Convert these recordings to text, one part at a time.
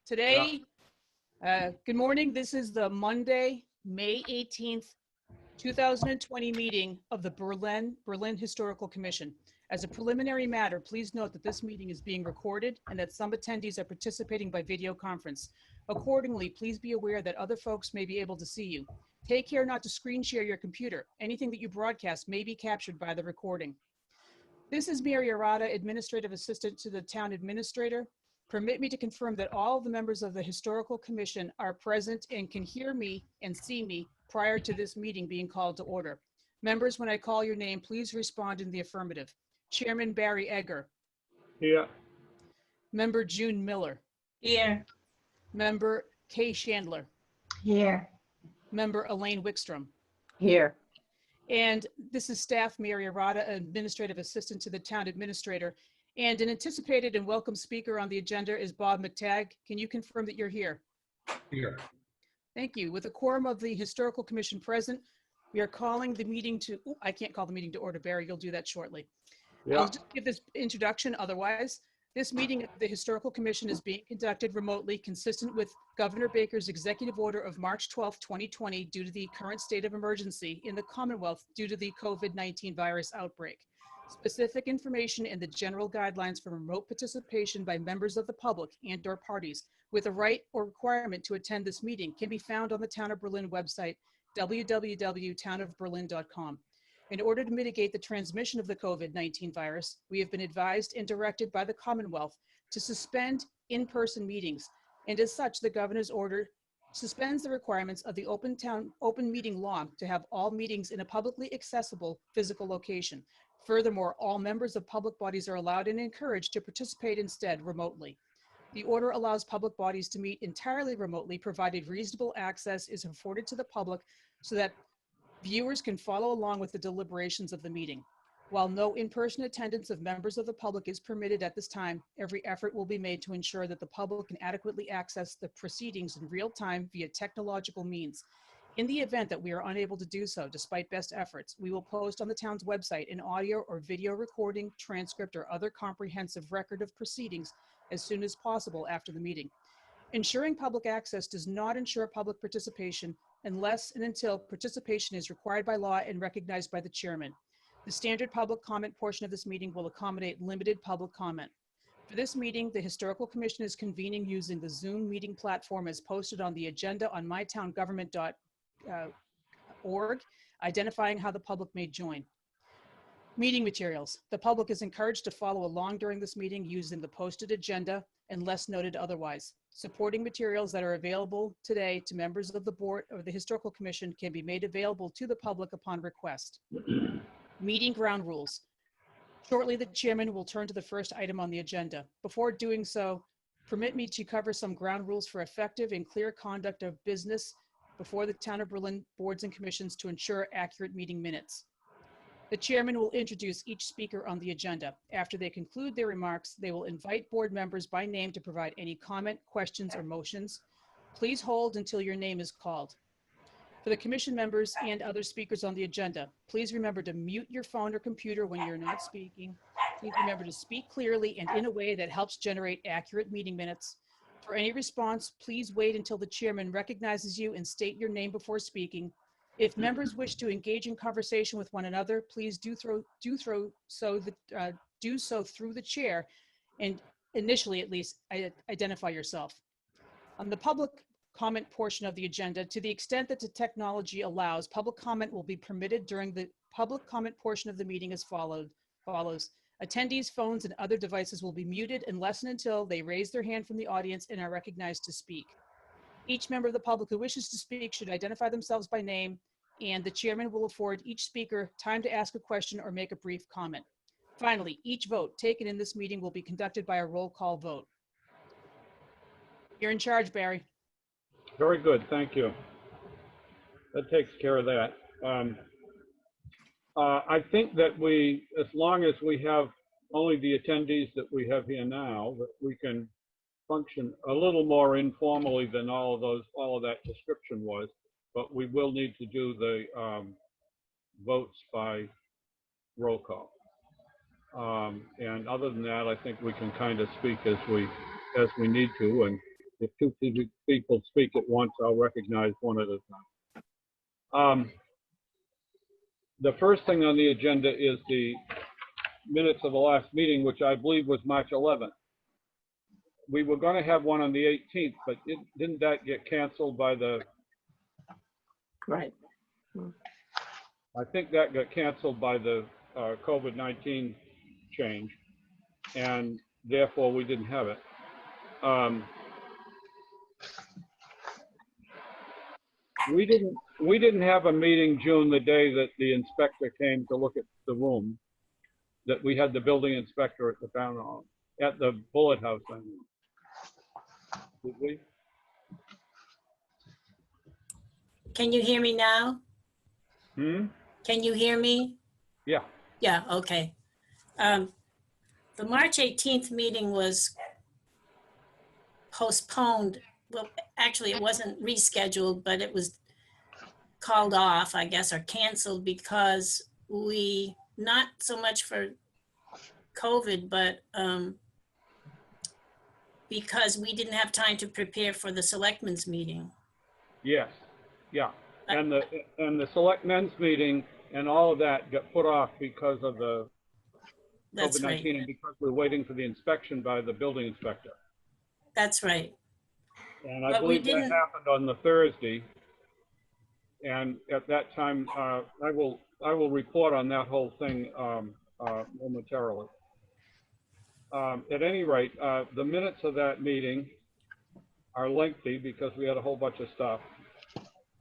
Today, good morning. This is the Monday, May 18th, 2020 meeting of the Berlin Historical Commission. As a preliminary matter, please note that this meeting is being recorded and that some attendees are participating by video conference. Accordingly, please be aware that other folks may be able to see you. Take care not to screen share your computer. Anything that you broadcast may be captured by the recording. This is Mary Arata, Administrative Assistant to the Town Administrator. Permit me to confirm that all the members of the Historical Commission are present and can hear me and see me prior to this meeting being called to order. Members, when I call your name, please respond in the affirmative. Chairman Barry Egger. Here. Member June Miller. Here. Member Kay Chandler. Here. Member Elaine Wickstrom. Here. And this is staff Mary Arata, Administrative Assistant to the Town Administrator. And an anticipated and welcome speaker on the agenda is Bob McTagg. Can you confirm that you're here? Here. Thank you. With a quorum of the Historical Commission present, we are calling the meeting to, I can't call the meeting to order, Barry, you'll do that shortly. Yeah. I'll just give this introduction otherwise. This meeting of the Historical Commission is being conducted remotely, consistent with Governor Baker's executive order of March 12, 2020, due to the current state of emergency in the Commonwealth due to the COVID-19 virus outbreak. Specific information and the general guidelines for remote participation by members of the public and/or parties with a right or requirement to attend this meeting can be found on the Town of Berlin website, www.townofberlin.com. In order to mitigate the transmission of the COVID-19 virus, we have been advised and directed by the Commonwealth to suspend in-person meetings, and as such, the governor's order suspends the requirements of the open meeting law to have all meetings in a publicly accessible physical location. Furthermore, all members of public bodies are allowed and encouraged to participate instead remotely. The order allows public bodies to meet entirely remotely, provided reasonable access is afforded to the public so that viewers can follow along with the deliberations of the meeting. While no in-person attendance of members of the public is permitted at this time, every effort will be made to ensure that the public can adequately access the proceedings in real time via technological means. In the event that we are unable to do so, despite best efforts, we will post on the town's website an audio or video recording, transcript, or other comprehensive record of proceedings as soon as possible after the meeting. Ensuring public access does not ensure public participation unless and until participation is required by law and recognized by the chairman. The standard public comment portion of this meeting will accommodate limited public comment. For this meeting, the Historical Commission is convening using the Zoom meeting platform as posted on the agenda on mytowngovernment.org, identifying how the public may join. Meeting materials. The public is encouraged to follow along during this meeting using the posted agenda unless noted otherwise. Supporting materials that are available today to members of the board or the Historical Commission can be made available to the public upon request. Meeting ground rules. Shortly, the chairman will turn to the first item on the agenda. Before doing so, permit me to cover some ground rules for effective and clear conduct of business before the Town of Berlin boards and commissions to ensure accurate meeting minutes. The chairman will introduce each speaker on the agenda. After they conclude their remarks, they will invite board members by name to provide any comment, questions, or motions. Please hold until your name is called. For the commission members and other speakers on the agenda, please remember to mute your phone or computer when you're not speaking. Please remember to speak clearly and in a way that helps generate accurate meeting minutes. For any response, please wait until the chairman recognizes you and state your name before speaking. If members wish to engage in conversation with one another, please do so through the chair, and initially at least identify yourself. On the public comment portion of the agenda, to the extent that the technology allows, public comment will be permitted during the public comment portion of the meeting as follows. Attendees' phones and other devices will be muted unless and until they raise their hand from the audience and are recognized to speak. Each member of the public who wishes to speak should identify themselves by name, and the chairman will afford each speaker time to ask a question or make a brief comment. Finally, each vote taken in this meeting will be conducted by a roll call vote. You're in charge, Barry. Very good. Thank you. That takes care of that. I think that as long as we have only the attendees that we have here now, that we can function a little more informally than all of that description was, but we will need to do the votes by roll call. And other than that, I think we can kind of speak as we need to, and If two people speak at once, I'll recognize one at a time. The first thing on the agenda is the minutes of the last meeting, which I believe was March 11th. We were going to have one on the 18th, but didn't that get canceled by the, Right. I think that got canceled by the COVID-19 change, and therefore we didn't have it. We didn't have a meeting, June, the day that the inspector came to look at the room, that we had the building inspector at the town hall, at the Bullet House, I mean. Did we? Can you hear me now? Can you hear me? Yeah. Yeah, okay. The March 18th meeting was postponed. Well, actually, it wasn't rescheduled, but it was called off, I guess, or canceled because we, not so much for COVID, but because we didn't have time to prepare for the selectmen's meeting. Yes. Yeah. And the select men's meeting and all of that got put off because of the That's COVID-19 right. and because we're waiting for the inspection by the building inspector. That's right. And I But we believe that didn't- happened on the Thursday. And at that time, I will report on that whole thing momentarily. At any rate, the minutes of that meeting are lengthy because we had a whole bunch of stuff.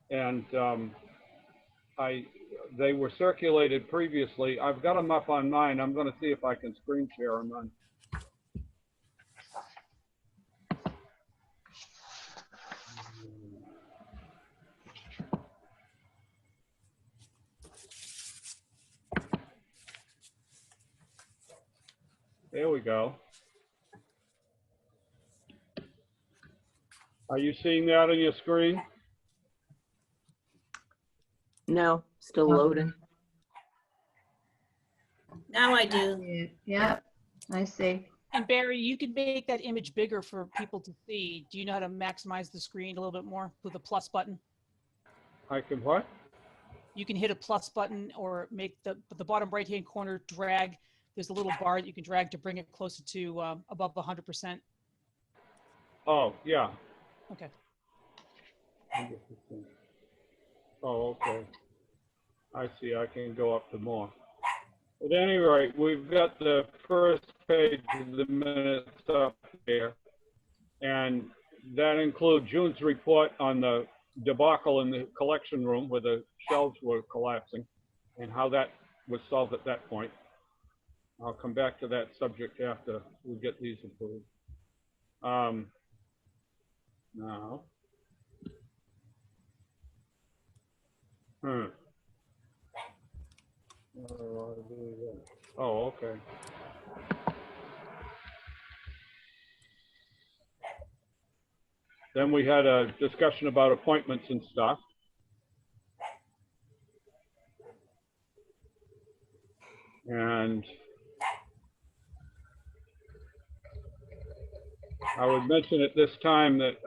And they were circulated previously. I've got them up on mine. I'm going to see if I can screen share them on. There we go. Are you seeing that on your screen? No, still loading. Now I do. Yep, I see. And Barry, you can make that image bigger for people to see. Do you know how to maximize the screen a little bit more with the plus button? I can what? You can hit a plus button or make the bottom right-hand corner drag. There's a little bar that you can drag to bring it closer to above 100%. Oh, yeah. Okay. 100%. Oh, okay. I see. I can go up to more. At any rate, we've got the first page of the minutes up there, and that includes June's report on the debacle in the collection room where the shelves were collapsing and how that was solved at that point. I'll come back to that subject after we get these approved. Now. Oh, okay. Then we had a discussion about appointments and stuff. And I would mention at this time that,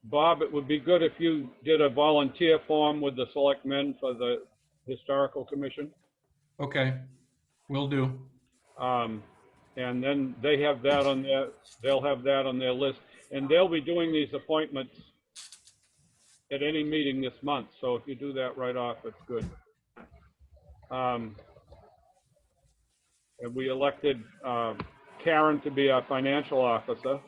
Bob, it would be good if you did a volunteer form with the selectmen for the Historical Commission. Okay, will do. And then they have that on their, they'll have that on their list. And they'll be doing these appointments at any meeting this month. So if you do that right off, it's good. And we elected Karen to be our financial officer.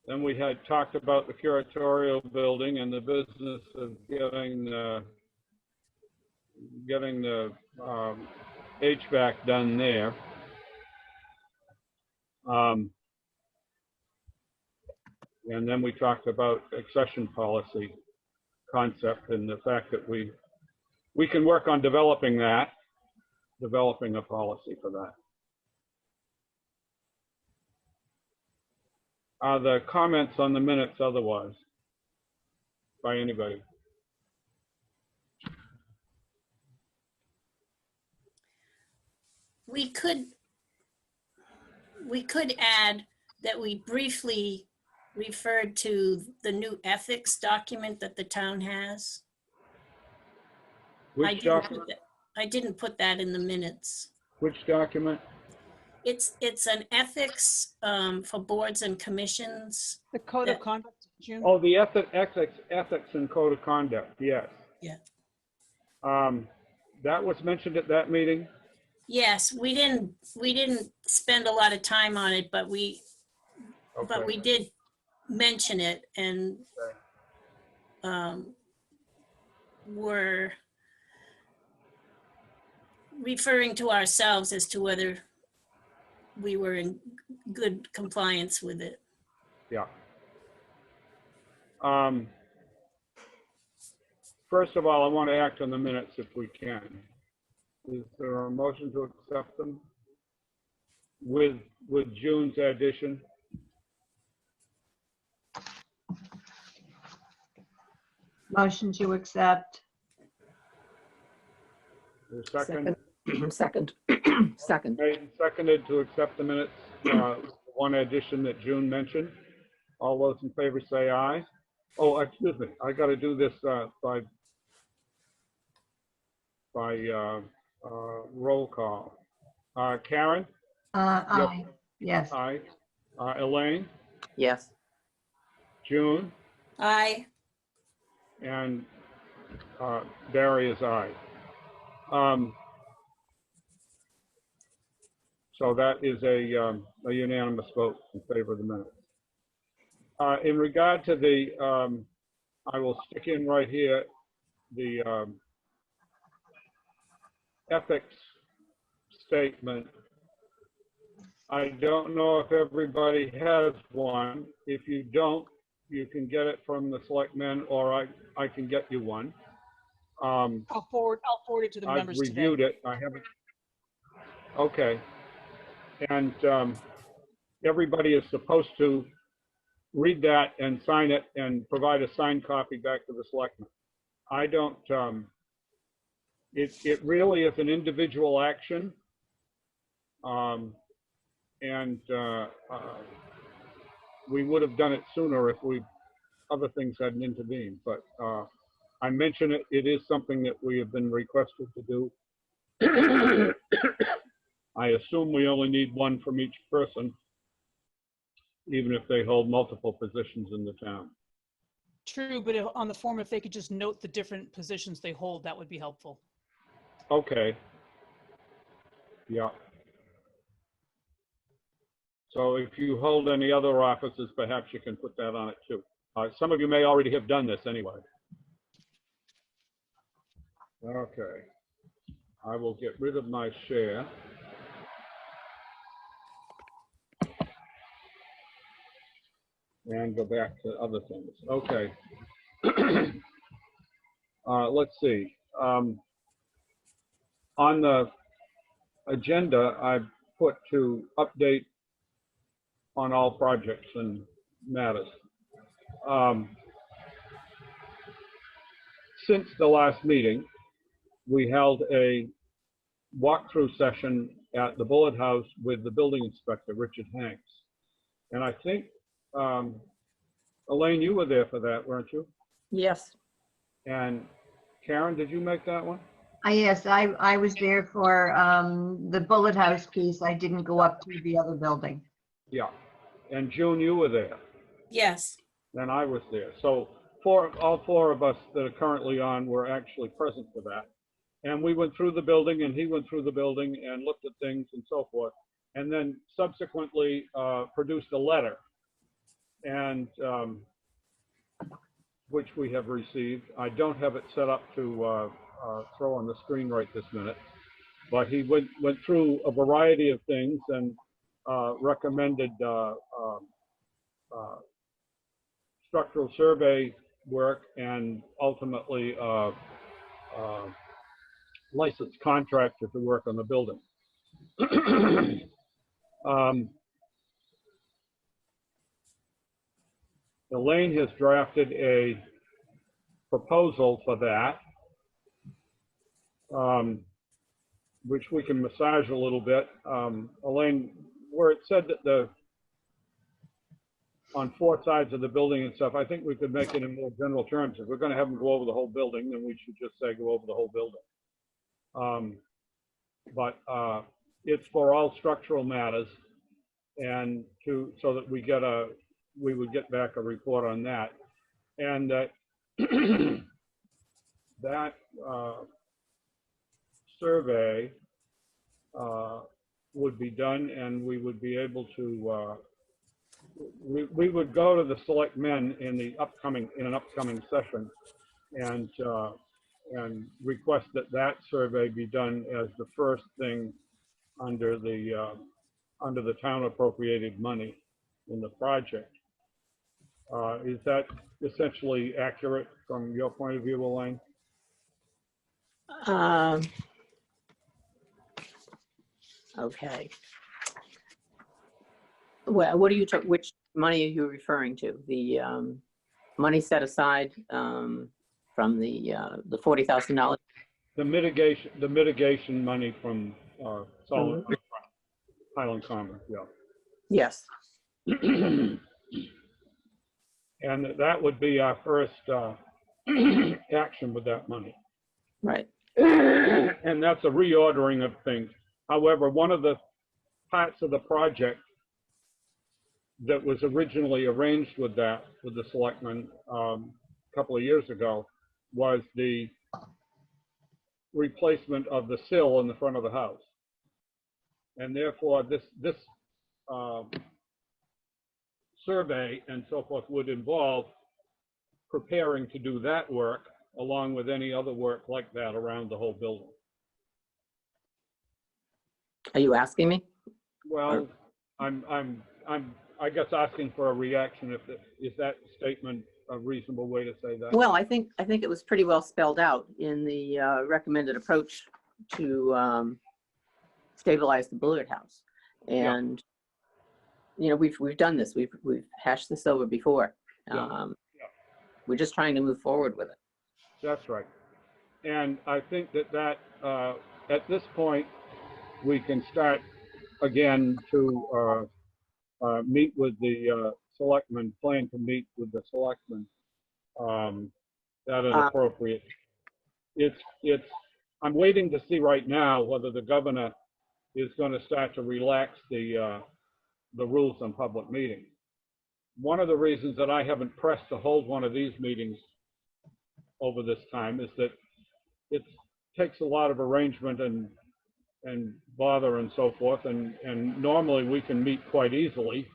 Then we had talked about the curatorial building and the business of getting the HVAC done there. And then we talked about accession policy concept and the fact that we can work on developing a policy for that. Are the comments on the minutes otherwise by anybody? we could add that we briefly referred to the new ethics document that the town has. Which document? I didn't put that in the minutes. Which document? It's an ethics for boards and commissions. The code of That- conduct, June? Oh, the ethics and code of conduct, yes. Yeah. That was mentioned at that meeting? Yes, we didn't spend a lot of time on it, but we Okay. did mention it, and were referring to ourselves as to whether we were in good compliance with it. Yeah. First of all, I want to act on the minutes if we can. Is there a motion to accept them with June's addition? Motion to accept. Is there a second? Second. Second. Made and seconded to accept the minutes, one addition that June mentioned. All those in favor say aye. Oh, excuse me, I got to do this by roll call. Karen? Aye. Yes. Aye. Elaine? Yes. June? Aye. And Barry is aye. So that is a unanimous vote in favor of the minutes. In regard to the, I will stick in right here, the ethics statement. I don't know if everybody has one. If you don't, you can get it from the selectmen, or I can get you one. I'll forward it to the I've members today. reviewed it. I haven't. Okay. And everybody is supposed to read that and sign it and provide a signed copy back to the selectmen. I don't, it really is an individual action. We would have done it sooner if other things hadn't intervened, but I mention it, it is something that we have been requested to do. I assume we only need one from each person, even if they hold multiple positions in the town. True, but on the form, if they could just note the different positions they hold, that would be helpful. Okay. Yeah. So if you hold any other offices, perhaps you can put that on it too. Some of you may already have done this anyway. Okay. I will get rid of my share. And go back to other things. Okay. Let's see. On the agenda, I put to update on all projects and matters. Since the last meeting, we held a walkthrough session at the Bullet House with the building inspector, Richard Hanks. And I think, Elaine, you were there for that, weren't you? Yes. And Karen, did you make that one? Yes, I was there for the Bullet House piece. I didn't go up to the other building. Yeah. And June, you were there. Yes. And I was there. So all four of us that are currently on were actually present for that. And we went through the building and he went through the building and looked at things and so forth. And then subsequently produced a letter, and which we have received. I don't have it set up to throw on the screen right this minute, but he went through a variety of things and recommended structural survey work and ultimately licensed contractor to work on the building. Elaine has drafted a proposal for that, which we can massage a little bit. Elaine, where it said that on 4 sides of the building and stuff, I think we could make it in more general terms. If we're gonna have them go over the whole building, then we should just say go over the whole building. But it's for all structural matters, and so that we would get back a report on that. And that that survey would be done, and we would be able to we would go to the selectmen in an upcoming session and request that survey be done as the first thing under the town appropriated money in the project. Is that essentially accurate from your point of view, Elaine? Okay. Well, what are you, which money are you referring to? The money set aside from the $40,000? The mitigation money from Solid Highland Commons, yeah. Yes. And that would be our first action with that money. Right. And that's a reordering of things. However, one of the parts of the project that was originally arranged with the selectmen a couple of years ago was the replacement of the sill in the front of the house. And therefore, this survey and so forth would involve preparing to do that work along with any other work like that around the whole building. Are you asking me? Well, I guess asking for a reaction. Is that statement a reasonable way to say that? Well, I think it was pretty well spelled out in the recommended approach to stabilize the Bullard House. And you know, we've done this. We've hashed this over before. We're just trying to move forward with it. That's right. And I think that at this point we can start again to meet with the selectmen, plan to meet with the selectmen at an appropriate. I'm waiting to see right now whether the governor is going to start to relax the rules on public meetings. One of the reasons that I haven't pressed to hold one of these meetings over this time is that it takes a lot of arrangement and bother and so forth, and normally we can meet quite easily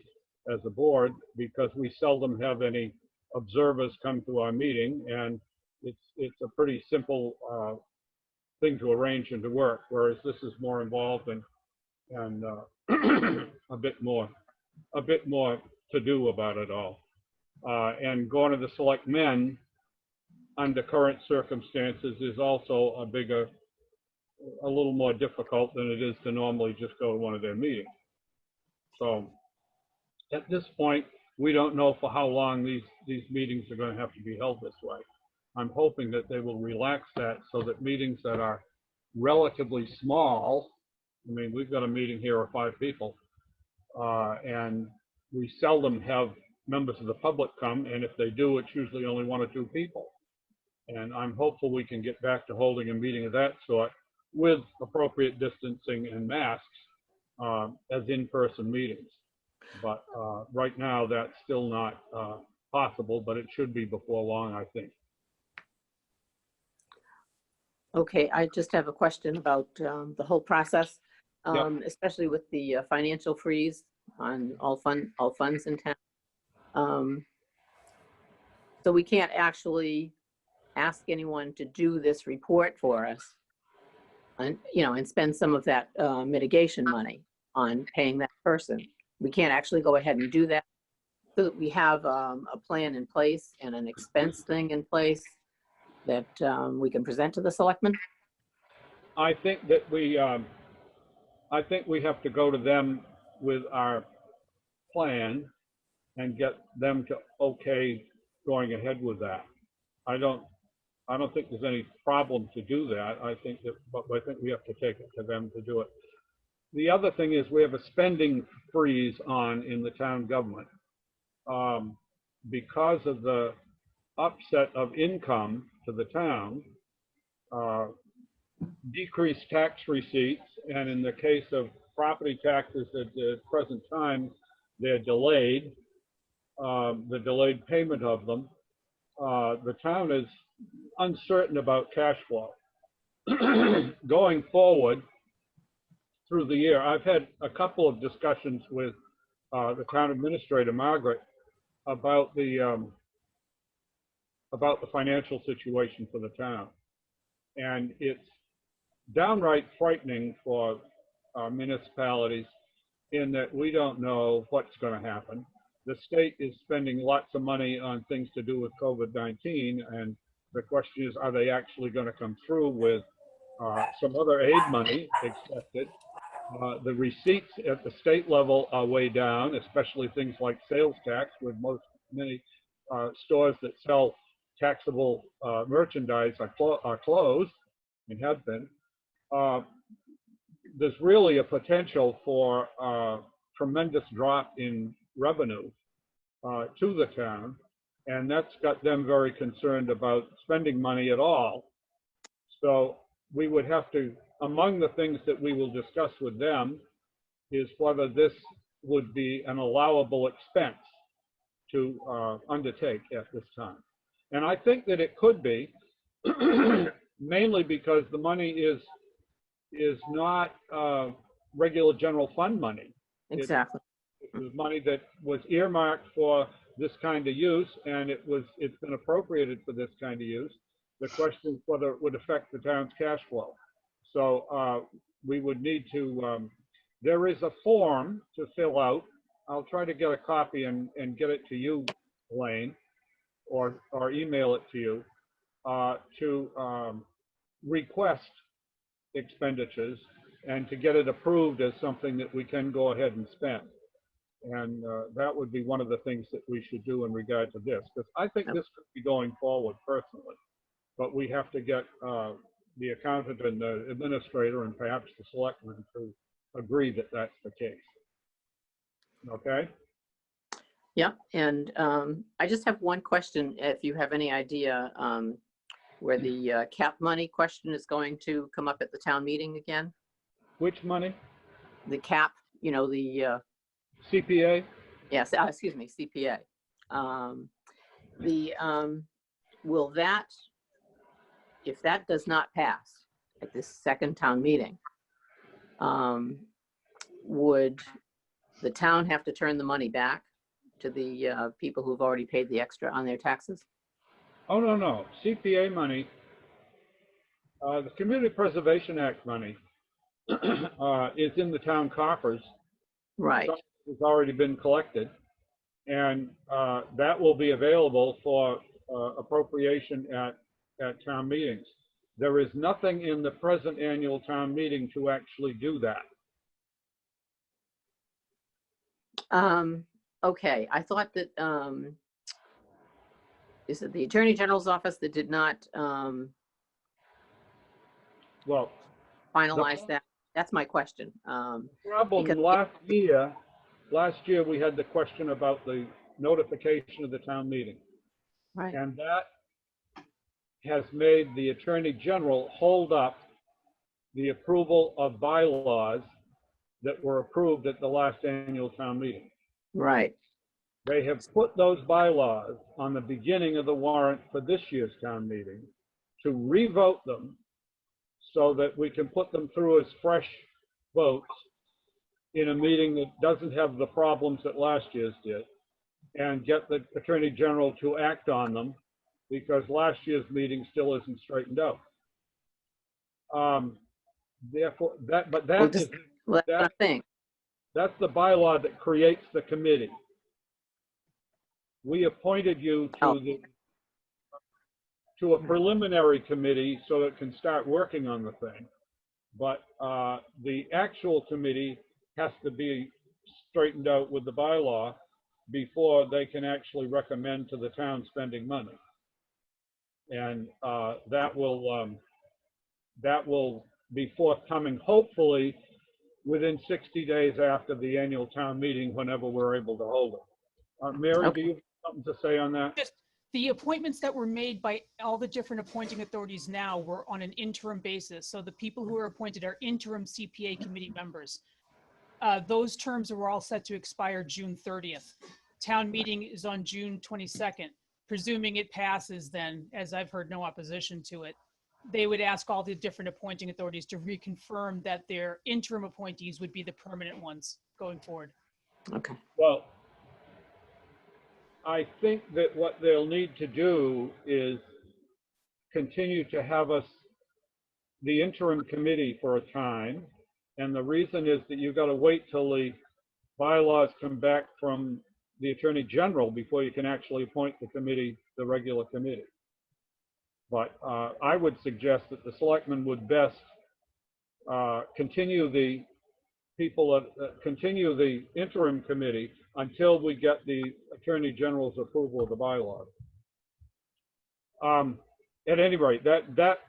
as a board because we seldom have any observers come to our meeting, and it's a pretty simple thing to arrange and to work, whereas this is more involved and a bit more to do about it all. And going to the selectmen under current circumstances is also a little more difficult than it is to normally just go to one of their meetings. So at this point, we don't know for how long these meetings are going to have to be held this way. I'm hoping that they will relax that so that meetings that are relatively small, I mean, we've got a meeting here of 5 people, and we seldom have members of the public come, and if they do, it's usually only 1 or 2 people. And I'm hopeful we can get back to holding a meeting of that sort with appropriate distancing and masks as in-person meetings. But right now, that's still not possible, but it should be before long, I think. Okay, I just have a question about the whole process, especially with the financial freeze on all funds in town. So we can't actually ask anyone to do this report for us, and and spend some of that mitigation money on paying that person. We can't actually go ahead and do that, so that we have a plan in place and an expense thing in place that we can present to the selectmen. I think that we have to go to them with our plan and get them to okay going ahead with that. I don't think there's any problem to do that. I think we have to take it to them to do it. the other thing is we have a spending freeze on in the town government. Because of the upset of income to the town, decreased tax receipts, and in the case of property taxes at the present time, they're delayed, the delayed payment of them. The town is uncertain about cash flow. Going forward through the year, I've had a couple of discussions with the town administrator, Margaret, about the financial situation for the town. And it's downright frightening for municipalities in that we don't know what's going to happen. The state is spending lots of money on things to do with COVID-19, and the question is, are they actually going to come through with some other aid money accepted? The receipts at the state level are way down, especially things like sales tax, with many stores that sell taxable merchandise are closed and have been. There's really a potential for a tremendous drop in revenue to the town, and that's got them very concerned about spending money at all. So we would have to, among the things that we will discuss with them is whether this would be an allowable expense to undertake at this time. And I think that it could be, mainly because the money is not regular general fund money. Exactly. It was money that was earmarked for this kind of use, and it's been appropriated for this kind of use. The question is whether it would affect the town's cash flow. So we would need to, there is a form to fill out. I'll try to get a copy and get it to you, Elaine, or email it to you, to request expenditures and to get it approved as something that we can go ahead and spend. And that would be one of the things that we should do in regard to this, because I think this could be going forward personally, but we have to get the accountant and the administrator and perhaps the selectmen to agree that that's the case. Okay? Yep, and I just have one question, if you have any idea where the cap money question is going to come up at the town meeting again? Which money? The cap, you know, the, CPA? yes, excuse me, CPA. Will that, if that does not pass at this second town meeting, would the town have to turn the money back to the people who've already paid the extra on their taxes? Oh, no. CPA money, the Community Preservation Act money is in the town coffers. Right. Some has already been collected, and that will be available for appropriation at town meetings. There is nothing in the present annual town meeting to actually do that. Okay, I thought that, is it the Attorney General's office that did not Well, finalize that? That's my question. problem Because- last year we had the question about the notification of the town meeting. Right, And that has made the Attorney General hold up the approval of bylaws that were approved at the last annual town meeting. right, They have put those bylaws on the beginning of the warrant for this year's town meeting to revote them so that we can put them through as fresh votes in a meeting that doesn't have the problems that last year's did, and get the Attorney General to act on them, because last year's meeting still isn't straightened out. Therefore, that's well, that's what I think. that's the bylaw that creates the committee. We appointed you to a preliminary committee so it can start working on the thing. But the actual committee has to be straightened out with the bylaw before they can actually recommend to the town spending money. And that will be forthcoming, hopefully, within 60 days after the annual town meeting, whenever we're able to hold it. Mary, do Okay. you have something to say on that? Just the appointments that were made by all the different appointing authorities now were on an interim basis. So the people who are appointed are interim CPA committee members. Those terms are all set to expire June 30th. Town meeting is on June 22nd. Presuming it passes, then, as I've heard no opposition to it, they would ask all the different appointing authorities to reconfirm that their interim appointees would be the permanent ones going forward. Okay. Well, I think that what they'll need to do is continue to have us, the interim committee, for a time. And the reason is that you've got to wait till the bylaws come back from the Attorney General before you can actually appoint the committee, the regular committee. But I would suggest that the selectmen would best continue the people, continue the interim committee until we get the Attorney General's approval of the bylaws. At any rate, that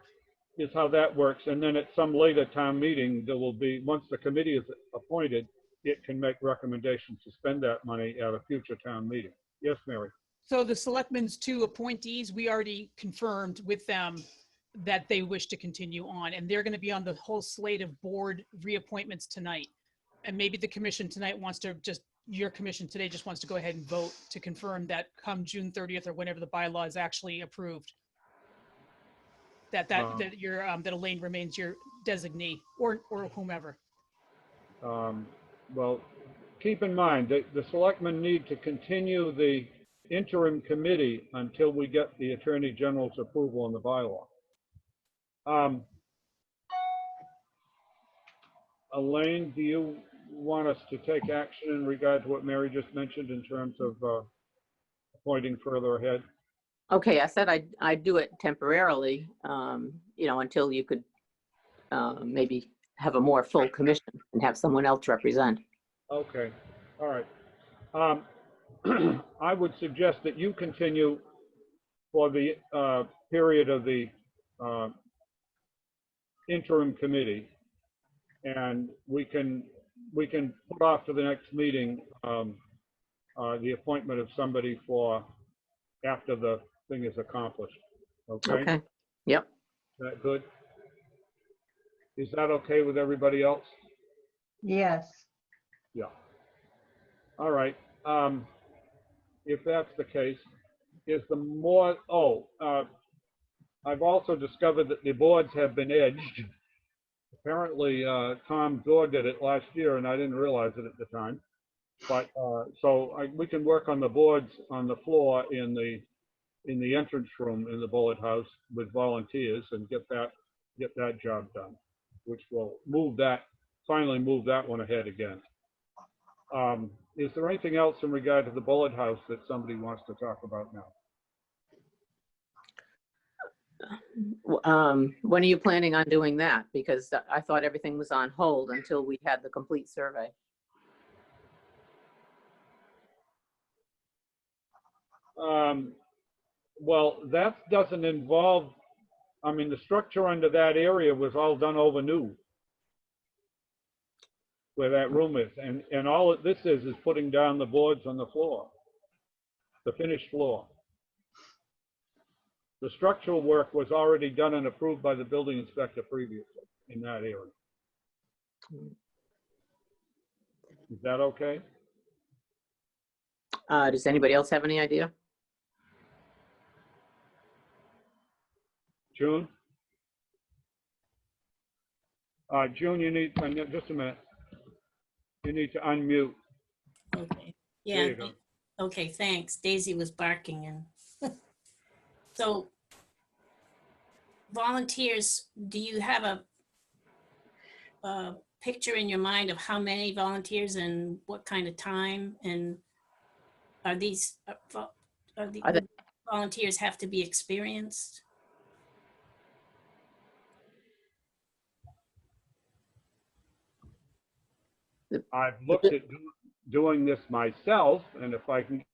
is how that works. And then at some later town meeting, there will be, once the committee is appointed, it can make recommendations to spend that money at a future town meeting. Yes, Mary? So the selectmen's two appointees, we already confirmed with them that they wish to continue on, and they're going to be on the whole slate of board reappointments tonight. And maybe the commission tonight wants to just, your commission today just wants to go ahead and vote to confirm that come June 30th or whenever the bylaw is actually approved, that Elaine remains your designee or whomever. Well, keep in mind that the selectmen need to continue the interim committee until we get the Attorney General's approval on the bylaw. Elaine, do you want us to take action in regard to what Mary just mentioned in terms of appointing further ahead? Okay, I said I'd do it temporarily, until you could maybe have a more full commission and have someone else represent. Okay, all right. I would suggest that you continue for the period of the interim committee, and we can put off to the next meeting the appointment of somebody for after the thing is accomplished. Okay? Okay, yep. Is that good? Is that okay with everybody else? Yes. Yeah. All right. If that's the case, is the more, I've also discovered that the boards have been edged. Apparently, Tom Dorr did it last year, and I didn't realize it at the time. But we can work on the boards on the floor in the entrance room in the Bullet House with volunteers and get that job done, which will finally move that one ahead again. Is there anything else in regard to the Bullet House that somebody wants to talk about now? When are you planning on doing that? Because I thought everything was on hold until we had the complete survey. Well, that doesn't involve, the structure under that area was all done over new, where that room is. And all this is putting down the boards on the floor, the finished floor. The structural work was already done and approved by the building inspector previously in that area. Is that okay? Does anybody else have any idea? June? June, you need, just a minute. You need to unmute. Okay, There yeah, you go. okay, thanks. Daisy was barking and so volunteers, do you have a picture in your mind of how many volunteers and what kind of time? And are the volunteers have to be experienced? I've looked at doing this myself, and if I can,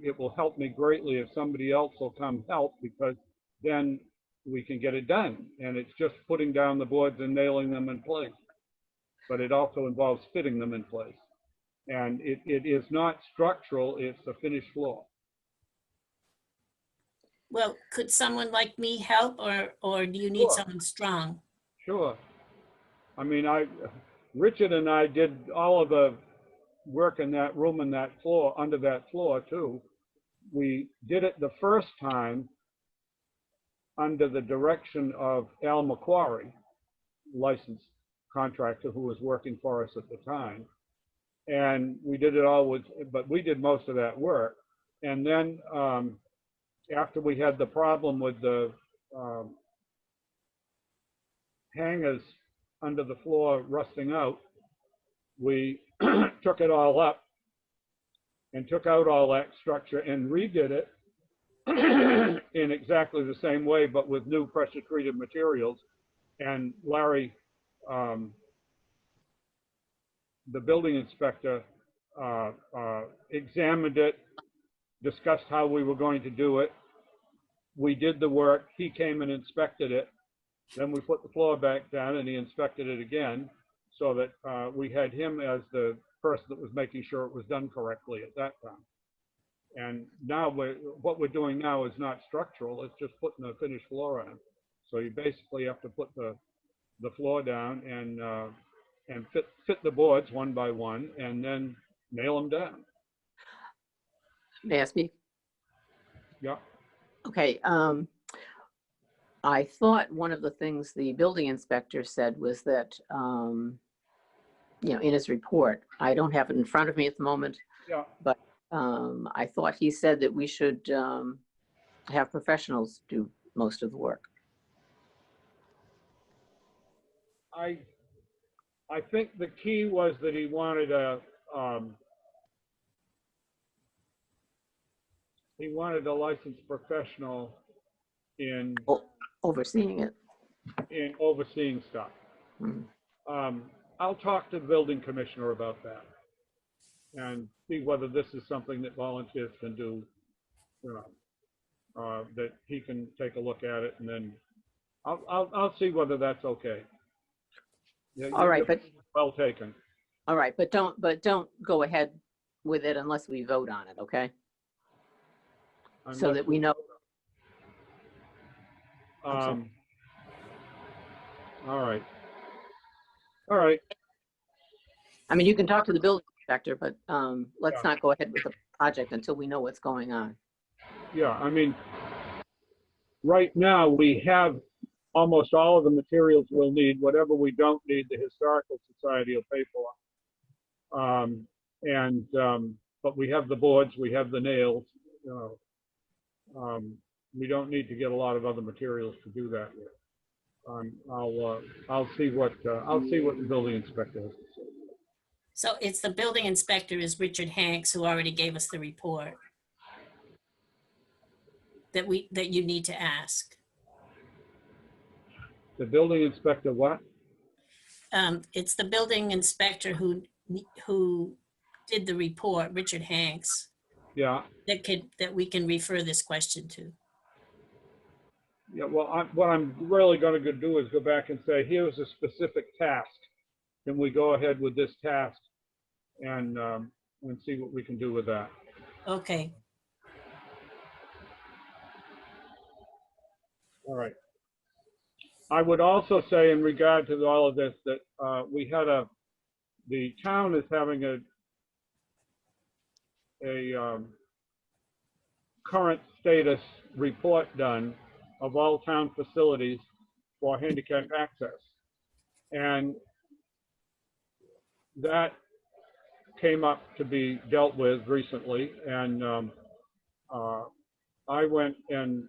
it will help me greatly if somebody else will come help, because then we can get it done. And it's just putting down the boards and nailing them in place. but it also involves fitting them in place. And it is not structural, it's a finished floor. Well, could someone like me help, or do you need Sure. someone strong? Sure. I mean, Richard and I did all of the work in that room and that floor, under that floor too. We did it the first time under the direction of Al McQuarrie, licensed contractor who was working for us at the time. And we did it all with, but we did most of that work. And then after we had the problem with the hangers under the floor rusting out, we took it all up and took out all that structure and redid it in exactly the same way, but with new pressure treated materials. And Larry, the building inspector, examined it, discussed how we were going to do it. We did the work, he came and inspected it. Then we put the floor back down and he inspected it again, so that we had him as the person that was making sure it was done correctly at that time. And now what we're doing now is not structural, it's just putting a finished floor on. So you basically have to put the floor down and fit the boards one by one and then nail them down. May I speak? Yeah. Okay, I thought one of the things the building inspector said was that, in his report, I don't have it in front of me at the moment, Yeah. but I thought he said that we should have professionals do most of the work. I think the key was that he wanted a licensed professional in Overseeing it. overseeing stuff. Hmm. I'll talk to the building commissioner about that and see whether this is something that volunteers can do, that he can take a look at it, and then I'll see whether that's okay. Yeah, All right, but well taken. all right, but don't go ahead with it unless we vote on it, okay? So that we know. All right. All right. I mean, you can talk to the building inspector, but let's Yeah. not go ahead with the project until we know what's going on. Yeah, I mean, right now we have almost all of the materials we'll need. Whatever we don't need, the Historical Society will pay for. But we have the boards, we have the nails. We don't need to get a lot of other materials to do that with. I'll see what the building inspector has to say. So it's the building inspector is Richard Hanks, who already gave us the report that you need to ask. The building inspector, what? It's the building inspector who did the report, Richard Hanks, Yeah. that we can refer this question to. Yeah, well, what I'm really going to do is go back and say, here's a specific task. Can we go ahead with this task and see what we can do with that? Okay. All right. I would also say in regard to all of this that the town is having a current status report done of all town facilities for handicap access. And that came up to be dealt with recently. And I went and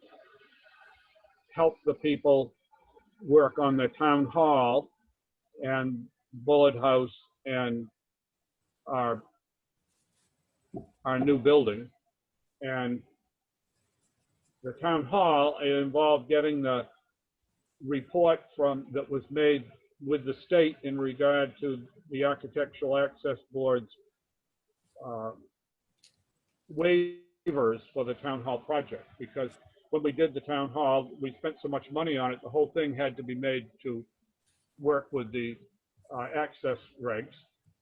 helped the people work on the town hall and Bullet House and our new building. And the town hall, it involved getting the report that was made with the state in regard to the Architectural Access Board's waivers for the town hall project, because when we did the town hall, we spent so much money on it, the whole thing had to be made to work with the access regs.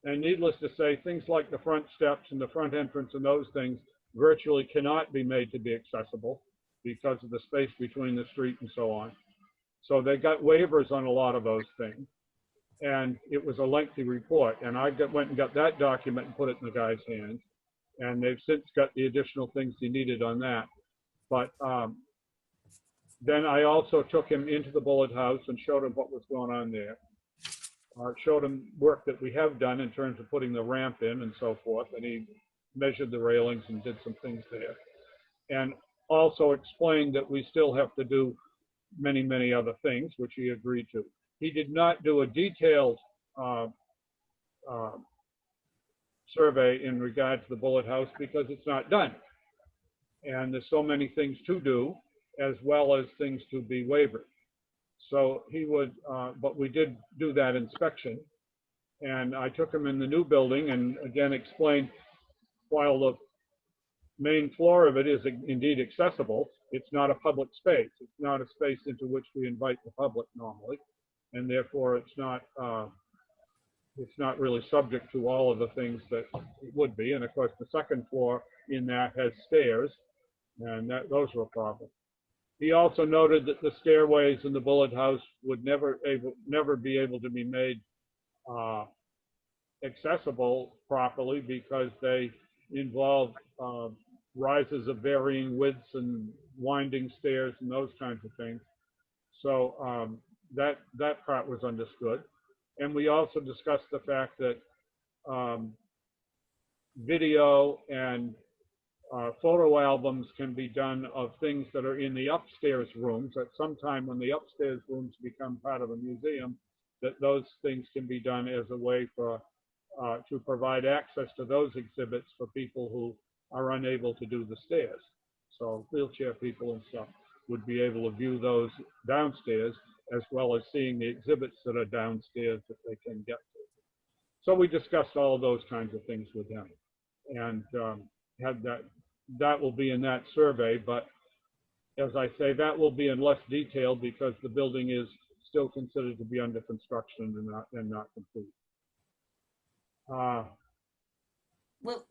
And needless to say, things like the front steps and the front entrance and those things virtually cannot be made to be accessible because of the space between the street and so on. So they got waivers on a lot of those things. And it was a lengthy report. And I went and got that document and put it in the guy's hands. And they've since got the additional things he needed on that. But then I also took him into the Bullet House and showed him what was going on there. Showed him work that we have done in terms of putting the ramp in and so forth. And he measured the railings and did some things there. And also explained that we still have to do many, many other things, which he agreed to. He did not do a detailed survey in regard to the Bullet House because it's not done. And there's so many things to do as well as things to be wavered. So he would, but we did do that inspection. And I took him in the new building and again explained, while the main floor of it is indeed accessible, it's not a public space. It's not a space into which we invite the public normally. And therefore it's not really subject to all of the things that it would be. And of course, the second floor in that has stairs, and those were a problem. He also noted that the stairways in the Bullet House would never be able to be made accessible properly because they involve rises of varying widths and winding stairs and those kinds of things. So that part was understood. And we also discussed the fact that video and photo albums can be done of things that are in the upstairs rooms. At some time when the upstairs rooms become part of a museum, that those things can be done as a way for to provide access to those exhibits for people who are unable to do the stairs. So wheelchair people and stuff would be able to view those downstairs as well as seeing the exhibits that are downstairs that they can get to. So we discussed all of those kinds of things with them, and had that will be in that survey. But as I say, that will be in less detail because the building is still considered to be under construction and not complete. Well,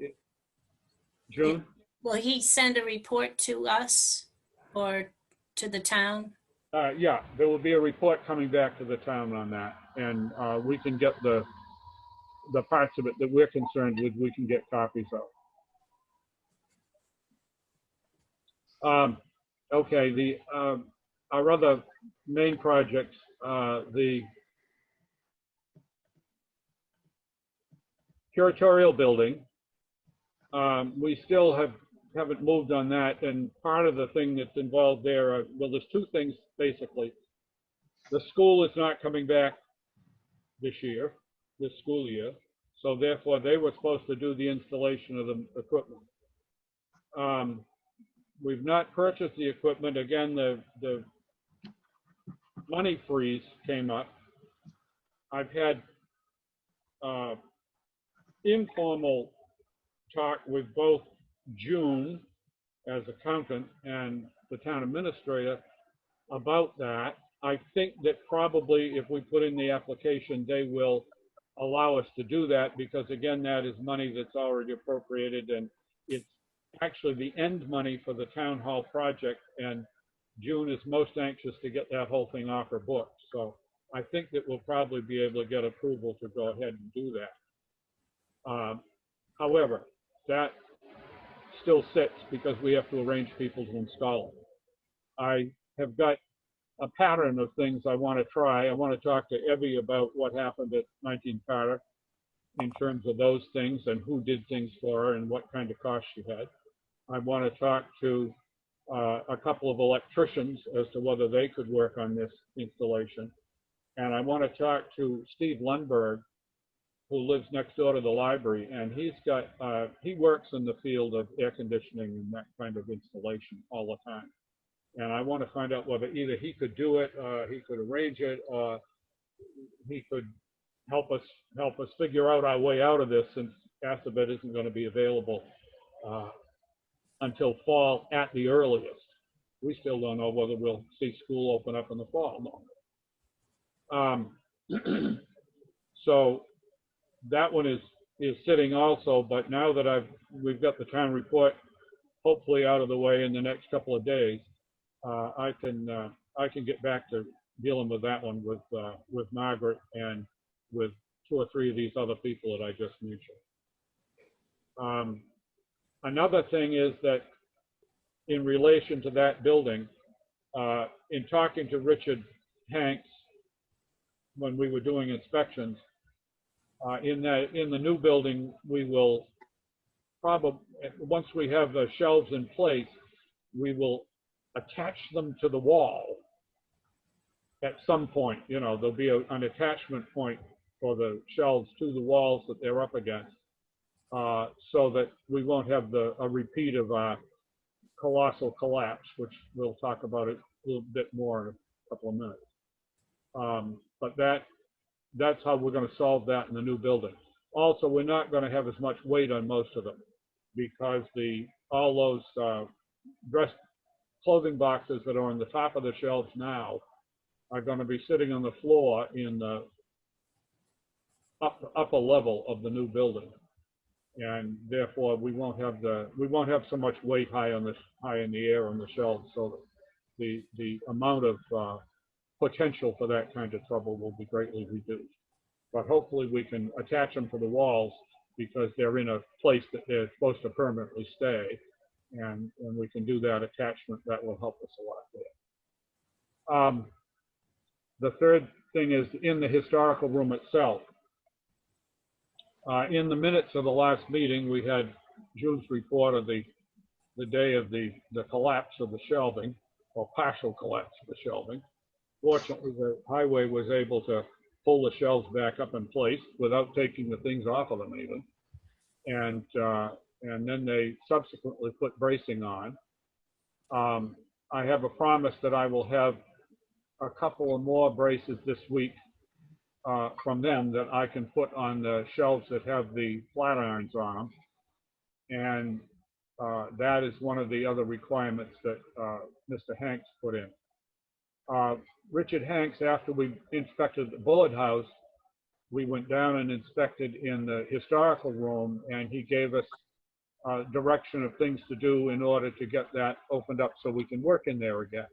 June? will he send a report to us or to the town? Yeah, there will be a report coming back to the town on that, and we can get the parts of it that we're concerned with, we can get copies of. Okay, our other main projects, the curatorial building, we still haven't moved on that, and part of the thing that's involved there, well, there's two things basically. The school is not coming back this school year, so therefore they were supposed to do the installation of the equipment. We've not purchased the equipment. Again, the money freeze came up. I've had informal talk with both June as accountant and the town administrator about that. I think that probably if we put in the application, they will allow us to do that because again, that is money that's already appropriated and it's actually the end money for the town hall project, and June is most anxious to get that whole thing off her books. So I think that we'll probably be able to get approval to go ahead and do that. However, that still sits because we have to arrange people to install it. I have got a pattern of things I want to try. I want to talk to Evie about what happened at 19 Carter in terms of those things and who did things for her and what kind of costs she had. I want to talk to a couple of electricians as to whether they could work on this installation. And I want to talk to Steve Lundberg, who lives next door to the library, and he works in the field of air conditioning and that kind of installation all the time. And I want to find out whether either he could do it, he could arrange it, or he could help us figure out our way out of this, since Assabet isn't going to be available until fall at the earliest. We still don't know whether we'll see school open up in the fall. So that one is sitting also, but now that we've got the town report hopefully out of the way in the next couple of days, I can get back to dealing with that one with Margaret and with 2 or 3 of these other people that I just mentioned. Another thing is that in relation to that building, in talking to Richard Hanks when we were doing inspections, in the new building, we will probably, once we have the shelves in place, we will attach them to the wall at some point. You know, there'll be an attachment point for the shelves to the walls that they're up against, so that we won't have a repeat of a colossal collapse, which we'll talk about it a little bit more in a couple of minutes. But that's how we're going to solve that in the new building. Also, we're not going to have as much weight on most of them because all those clothing boxes that are on the top of the shelves now are going to be sitting on the floor in the upper level of the new building, and therefore we won't have so much weight high in the air on the shelves, so that the amount of potential for that kind of trouble will be greatly reduced. But hopefully we can attach them to the walls because they're in a place that they're supposed to permanently stay, and we can do that attachment. That will help us a lot there. The third thing is in the historical room itself. In the minutes of the last meeting, we had June's report of the day of the collapse of the shelving, or partial collapse of the shelving. Fortunately, the highway was able to pull the shelves back up in place without taking the things off of them even. And then they subsequently put bracing on. I have a promise that I will have a couple of more braces this week from them that I can put on the shelves that have the flat irons on them. And that is one of the other requirements that Mr. Hanks put in. Richard Hanks, after we inspected the Bullet House, we went down and inspected in the historical room, and he gave us direction of things to do in order to get that opened up so we can work in there again.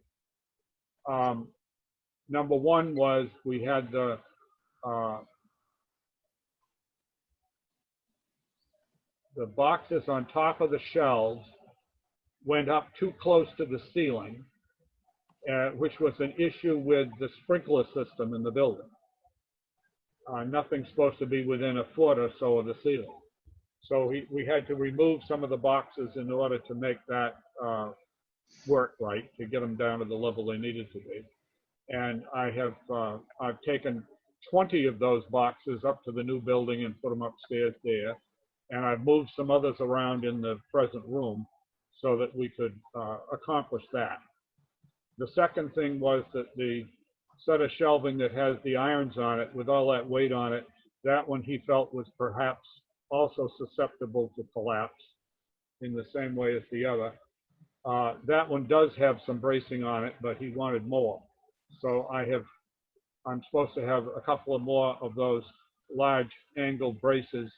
Number one was we had the boxes on top of the shelves went up too close to the ceiling, which was an issue with the sprinkler system in the building. Nothing's supposed to be within a foot or so of the ceiling. So we had to remove some of the boxes in order to make that work right, to get them down to the level they needed to be. And I've taken 20 of those boxes up to the new building and put them upstairs there. And I've moved some others around in the present room so that we could accomplish that. The second thing was that the set of shelving that has the irons on it, with all that weight on it, that one he felt was perhaps also susceptible to collapse in the same way as the other. That one does have some bracing on it, but he wanted more. So I'm supposed to have a couple of more of those large angle braces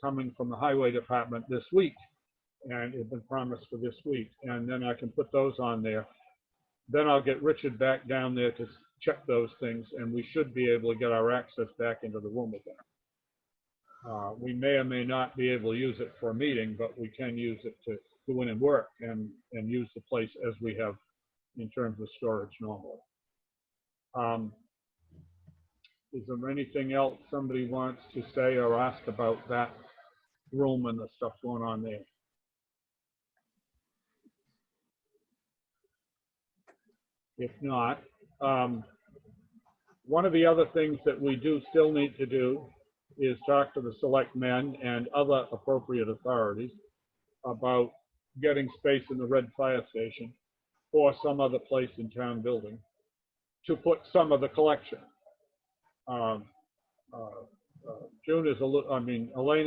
coming from the highway department this week, and it's been promised for this week. And then I can put those on there. Then I'll get Richard back down there to check those things, and we should be able to get our access back into the room again. We may or may not be able to use it for a meeting, but we can use it to go in and work and use the place as we have in terms of storage normally. Is there anything else somebody wants to say or ask about that room and the stuff going on there? If not, one of the other things that we do still need to do is talk to the selectmen and other appropriate authorities about getting space in the Red Fire Station or some other place in town building to put some of the collection. Elaine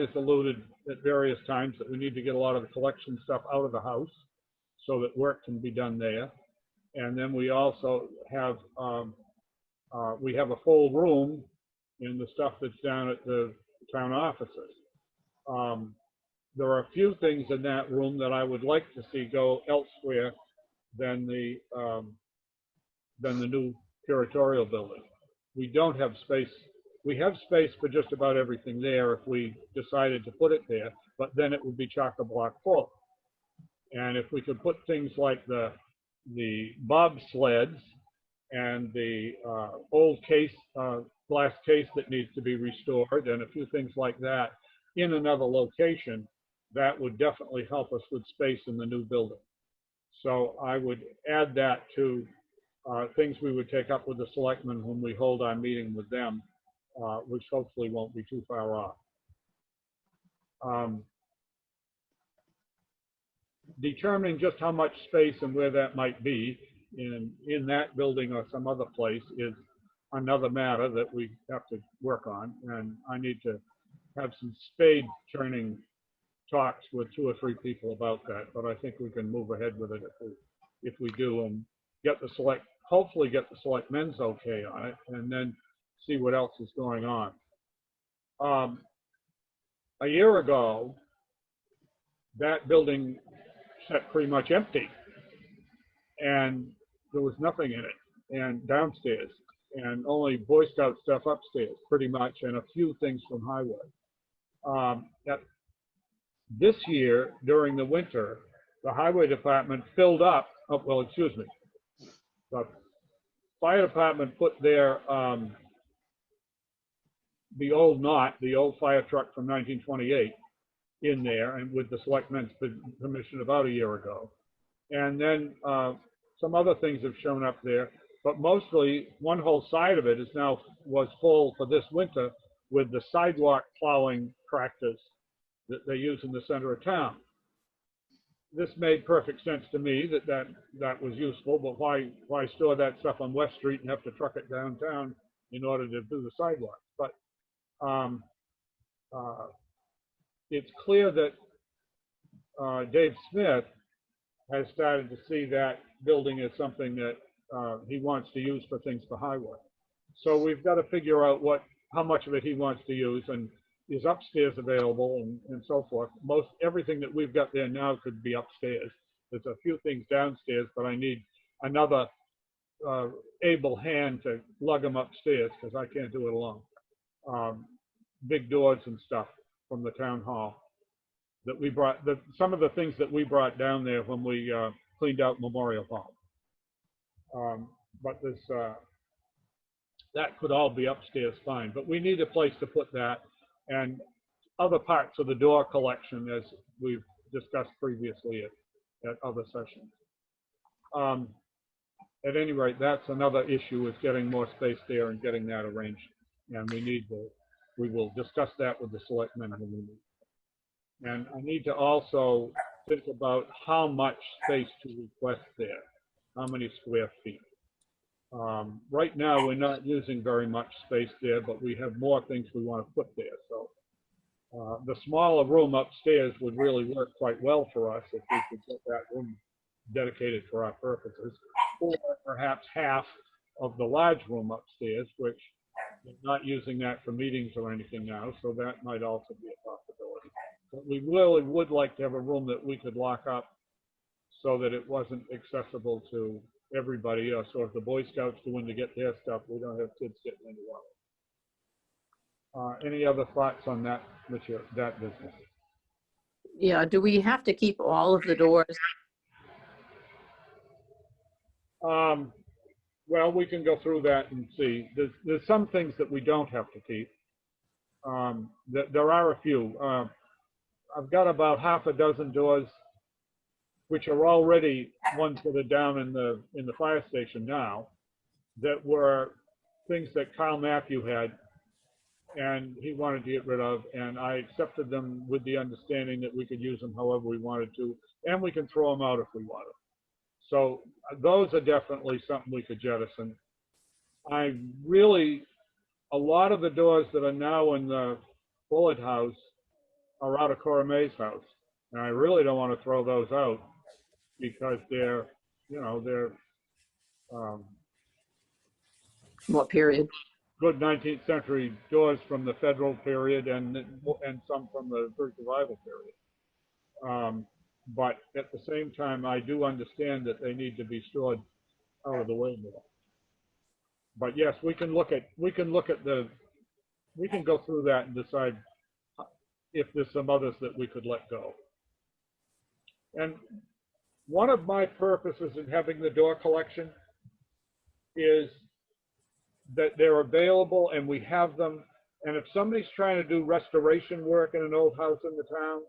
has alluded at various times that we need to get a lot of the collection stuff out of the house so that work can be done there. And then we also have, we have a full room and the stuff that's down at the town offices. There are a few things in that room that I would like to see go elsewhere than the new curatorial building. We don't have space. We have space for just about everything there if we decided to put it there, but then it would be chock-a-block full. And if we could put things like the bobsleds and the old glass case that needs to be restored and a few things like that in another location, that would definitely help us with space in the new building. So I would add that to things we would take up with the selectmen when we hold our meeting with them, which hopefully won't be too far off. Determining just how much space and where that might be in that building or some other place is another matter that we have to work on. And I need to have some spade turning talks with 2 or 3 people about that, but I think we can move ahead with it if we do, and hopefully get the selectmen's okay on it, and then see what else is going on. A year ago, that building sat pretty much empty, and there was nothing in it, and downstairs, and only Boy Scout stuff upstairs, pretty much, and a few things from Highway. This year, during the winter, the Highway Department filled up, the Fire Department put their, the old fire truck from 1928 in there, and with the selectmen's permission about a year ago. And then some other things have shown up there, but mostly one whole side of it was full for this winter with the sidewalk plowing tractors that they use in the center of town. This made perfect sense to me that was useful, but why store that stuff on West Street and have to truck it downtown in order to do the sidewalk? But it's clear that Dave Smith has started to see that building as something that he wants to use for things for Highway. So we've got to figure out how much of it he wants to use, and is upstairs available, and so forth. Everything that we've got there now could be upstairs. There's a few things downstairs, but I need another able hand to lug them upstairs because I can't do it alone. Big doors and stuff from the town hall that we brought, some of the things that we brought down there when we cleaned out Memorial Hall. But that could all be upstairs fine, but we need a place to put that, and other parts of the door collection, as we've discussed previously at other sessions. At any rate, that's another issue, is getting more space there and getting that arranged. And we will discuss that with the selectmen when we meet. And I need to also think about how much space to request there, how many square feet. Right now, we're not using very much space there, but we have more things we want to put there. So the smaller room upstairs would really work quite well for us if we could get that room dedicated for our purposes, or perhaps half of the large room upstairs, which we're not using that for meetings or anything now, so that might also be a possibility. But we really would like to have a room that we could lock up so that it wasn't accessible to everybody. So if the Boy Scouts go in to get their stuff, we don't have kids getting into it. Any other thoughts on that business? Yeah, do we have to keep all of the doors? Well, we can go through that and see. There's some things that we don't have to keep. There are a few. I've got about half a dozen doors, which are already ones that are down in the fire station now, that were things that Carl Matthew had, and he wanted to get rid of, and I accepted them with the understanding that we could use them however we wanted to, and we can throw them out if we wanted. So those are definitely something we could jettison. A lot of the doors that are now in the Bullet House are out of Cora May's house, and I really don't want to throw those out because they're What period? good 19th century doors from the federal period and some from the Greek revival period. But at the same time, I do understand that they need to be stored out of the way more. But yes, we can go through that and decide if there's some others that we could let go. And one of my purposes in having the door collection is that they're available and we have them. And if somebody's trying to do restoration work in an old house in the town,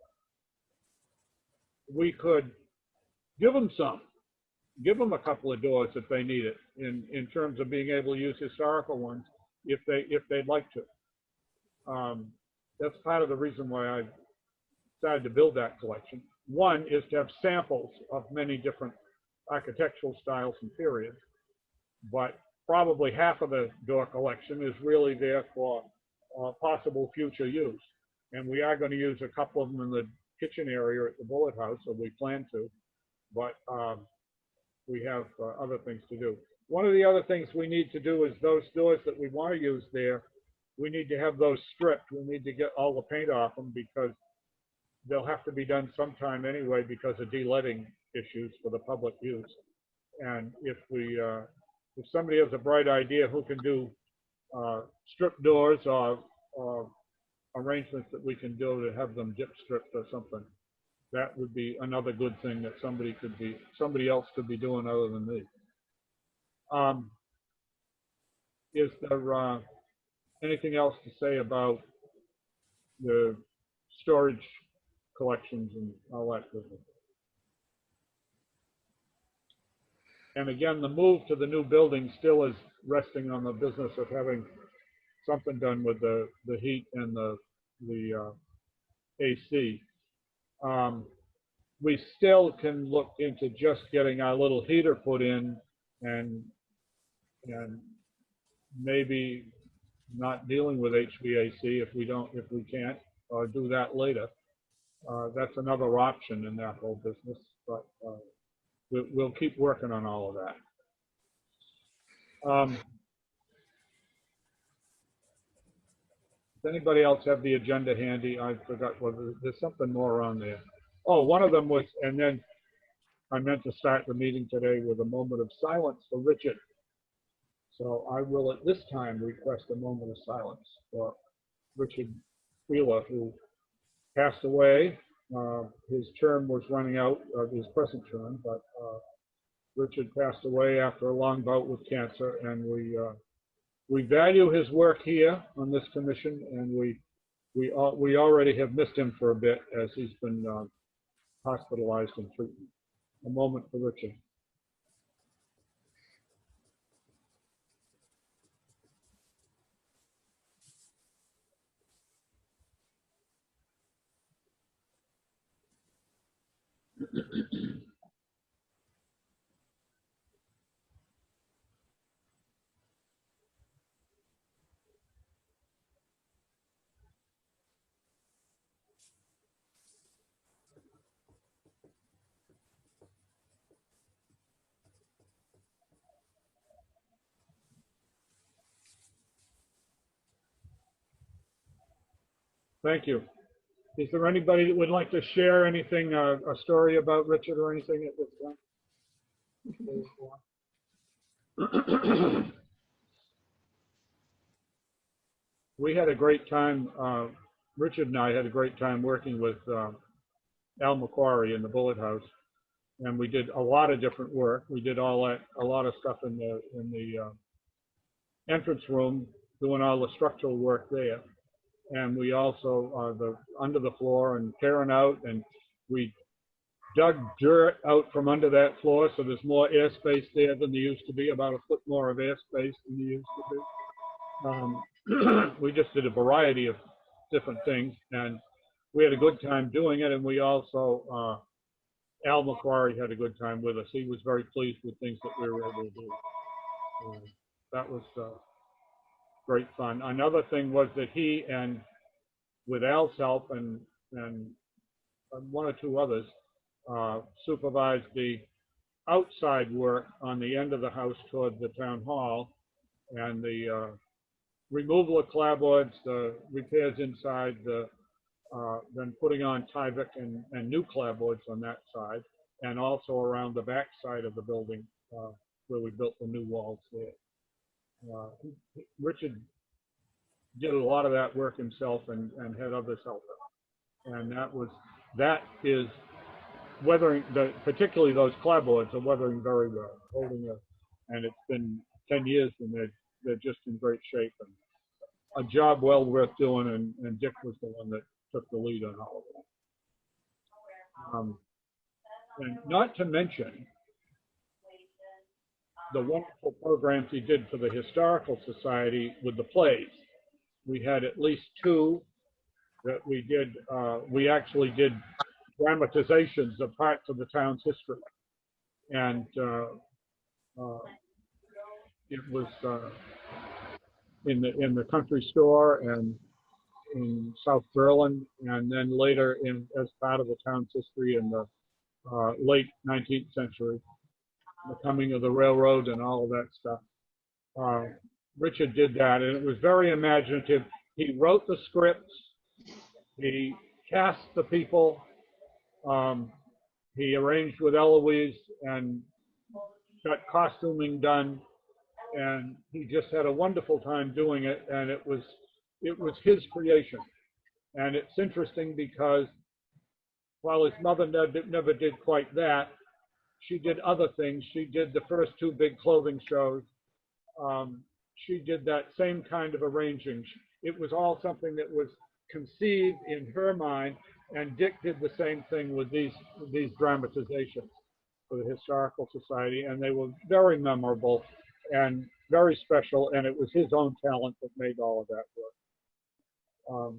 we could give them some. Give them a couple of doors if they need it in terms of being able to use historical ones if they'd like to. That's part of the reason why I decided to build that collection. One is to have samples of many different architectural styles and periods, but probably half of the door collection is really there for possible future use. And we are going to use a couple of them in the kitchen area at the Bullitt House, or we plan to, but we have other things to do. One of the other things we need to do is those doors that we want to use there, we need to have those stripped. We need to get all the paint off them because they'll have to be done sometime anyway because of de-leading issues for the public use. And if somebody has a bright idea who can do strip doors or arrangements that we can do to have them dip stripped or something, that would be another good thing that somebody else could be doing other than me. Is there anything else to say about the storage collections and all that business? And again, the move to the new building still is resting on the business of having something done with the heat and the AC. We still can look into just getting our little heater put in and maybe not dealing with HVAC if we can't, or do that later. That's another option in that whole business, but we'll keep working on all of that. Does anybody else have the agenda handy? I forgot whether there's something more on there. Oh, one of them was, and then I meant to start the meeting today with a moment of silence for Richard. So I will at this time request a moment of silence for Richard Wheeler, who passed away. His term was running out, his present term, but Richard passed away after a long bout with cancer, and we value his work here on this commission, and we already have missed him for a bit as he's been hospitalized and treatment. A moment for Richard. Thank you. Is there anybody that would like to share anything, a story about Richard or anything at this time? We had a great time, Richard and I had a great time working with Al McQuarrie in the Bullitt House, and we did a lot of different work. We did a lot of stuff in the entrance room, doing all the structural work there. And we also, under the floor and tearing out, and we dug dirt out from under that floor, so there's more airspace there than there used to be, about a foot more of airspace than there used to be. We just did a variety of different things, and we had a good time doing it. And we also, Al McQuarrie had a good time with us. He was very pleased with things that we were able to do. That was great fun. Another thing was that he, and with Al's help and one or two others, supervised the outside work on the end of the house toward the town hall, and the removal of clapboards, the repairs inside, then putting on Tyvek and new clapboards on that side, and also around the back side of the building where we built the new walls there. Richard did a lot of that work himself and had others help him. And that is weathering, particularly those clapboards are weathering very well, and it's been 10 years and they're just in great shape. And a job well worth doing, and Dick was the one that took the lead on all of that. And not to mention the wonderful programs he did for the Historical Society with the plays. We had at least 2 that we did. We actually did dramatizations of parts of the town's history. And it was in the country store and in South Berlin, and then later as part of the town's history in the late 19th century, the coming of the railroad and all of that stuff. Richard did that, and it was very imaginative. He wrote the scripts, he cast the people, he arranged with Eloise and got costuming done, and he just had a wonderful time doing it, and it was his creation. And it's interesting because while his mother never did quite that, she did other things. She did the first 2 big clothing shows. She did that same kind of arranging. It was all something that was conceived in her mind, and Dick did the same thing with these dramatizations for the Historical Society, and they were very memorable and very special, and it was his own talent that made all of that work.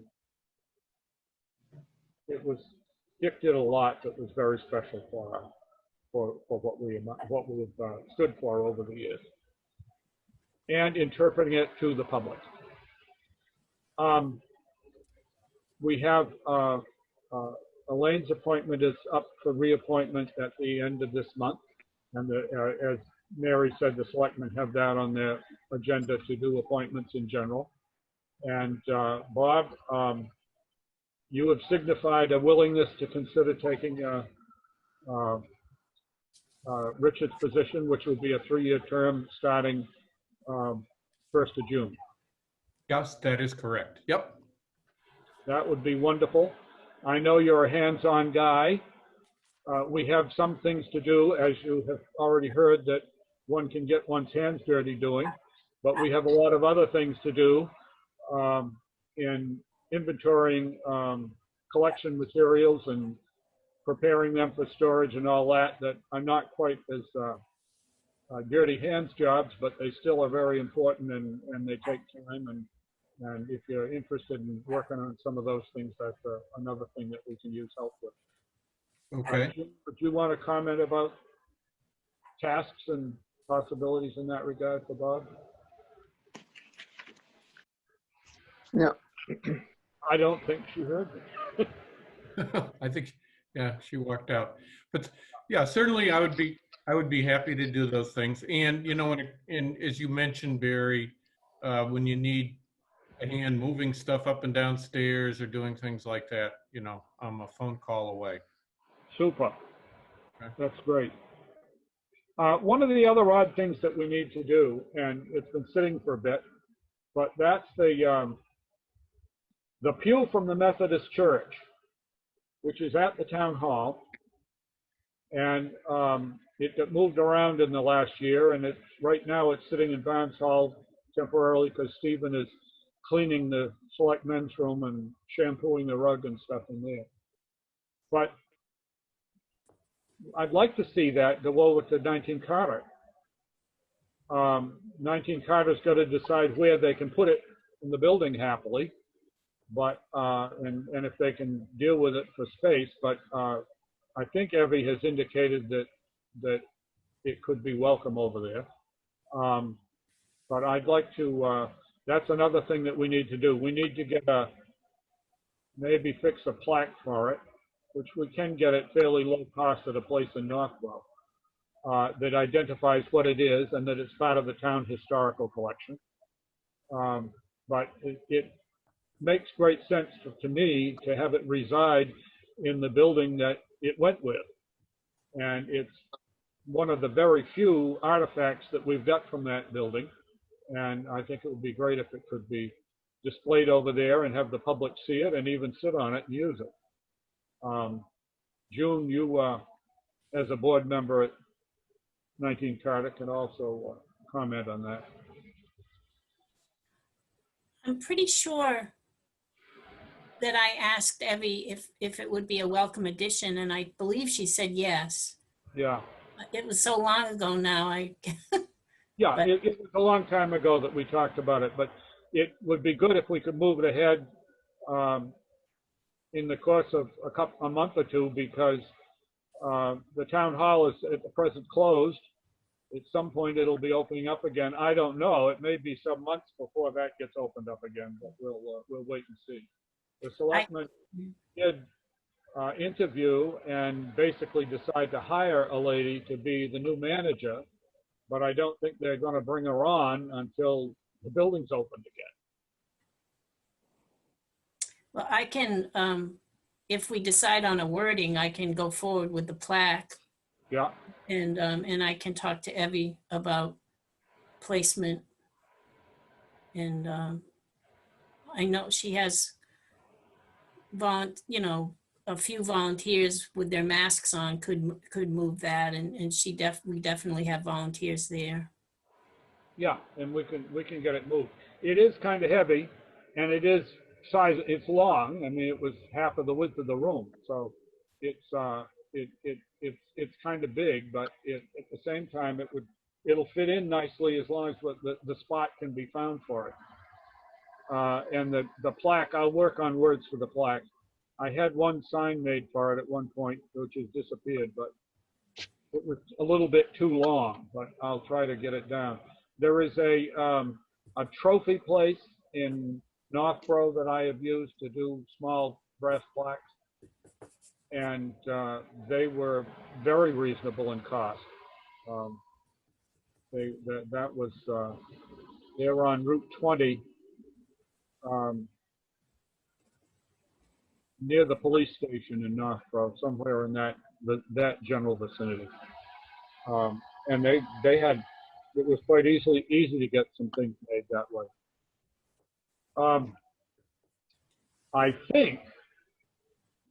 Dick did a lot that was very special for what we've stood for over the years, and interpreting it to the public. We have Elaine's appointment is up for reappointment at the end of this month, and as Mary said, the selectmen have that on their agenda to do appointments in general. And Bob, you have signified a willingness to consider taking Richard's position, which will be a 3-year term starting 1st of June. Yes, that is correct. Yep. That would be wonderful. I know you're a hands-on guy. We have some things to do, as you have already heard, that one can get one's hands dirty doing, but we have a lot of other things to do in inventorying collection materials and preparing them for storage and all that are not quite as dirty hands jobs, but they still are very important, and they take time. And if you're interested in working on some of those things, that's another thing that we can use help with. Okay. Would you want to comment about tasks and possibilities in that regard for Bob? No. I don't think she heard me. I think, yeah, she walked out. But yeah, certainly I would be happy to do those things. And, you know, and as you mentioned, Barry, when you need a hand moving stuff up and down stairs or doing things like that, you know, I'm a phone call away. Super. Okay. That's great. One of the other odd things that we need to do, and it's been sitting for a bit, but that's the pew from the Methodist Church, which is at the town hall. And it got moved around in the last year, and right now it's sitting in Barnes Hall temporarily because Stephen is cleaning the select men's room and shampooing the rug and stuff in there. But I'd like to see that go over to 19 Carter. 19 Carter's got to decide where they can put it in the building happily, but and if they can deal with it for space. But I think Evie has indicated that it could be welcome over there. But I'd like to. That's another thing that we need to do. We need to get maybe fix a plaque for it, which we can get at fairly low cost at a place in Northwell that identifies what it is and that it's part of the town historical collection. But it makes great sense to me to have it reside in the building that it went with. And it's one of the very few artifacts that we've got from that building. And I think it would be great if it could be displayed over there and have the public see it and even sit on it and use it. June, you, as a board member at 19 Carter, can also comment on that. I'm pretty sure that I asked Evie if it would be a welcome addition, and I believe she said yes. Yeah. It was so long ago now. Yeah, But- it was a long time ago that we talked about it, but it would be good if we could move it ahead in the course of a month or two, because the town hall is at the present closed. At some point, it'll be opening up again. I don't know. It may be some months before that gets opened up again, but we'll wait and see. The selectmen did interview and basically decide to hire a lady to be the new manager, but I don't think they're going to bring her on until the building's opened again. Well, I can, if we decide on a wording, I can go forward with the plaque, Yeah, and I can talk to Evie about placement. And I know she has a few volunteers with their masks on could move that, and we definitely have volunteers there. yeah, and we can get it moved. It is kind of heavy, and it is size. It's long. I mean, it was half of the width of the room, so it's kind of big. But at the same time, it'll fit in nicely as long as the spot can be found for it. And the plaque, I'll work on words for the plaque. I had one sign made for it at one point, which has disappeared, but it was a little bit too long, but I'll try to get it down. There is a trophy place in Northborough that I have used to do small brass plaques, and they were very reasonable in cost. That was, they were on Route 20, near the police station in Northborough, somewhere in that general vicinity. And they had, it was quite easy to get some things made that way. I think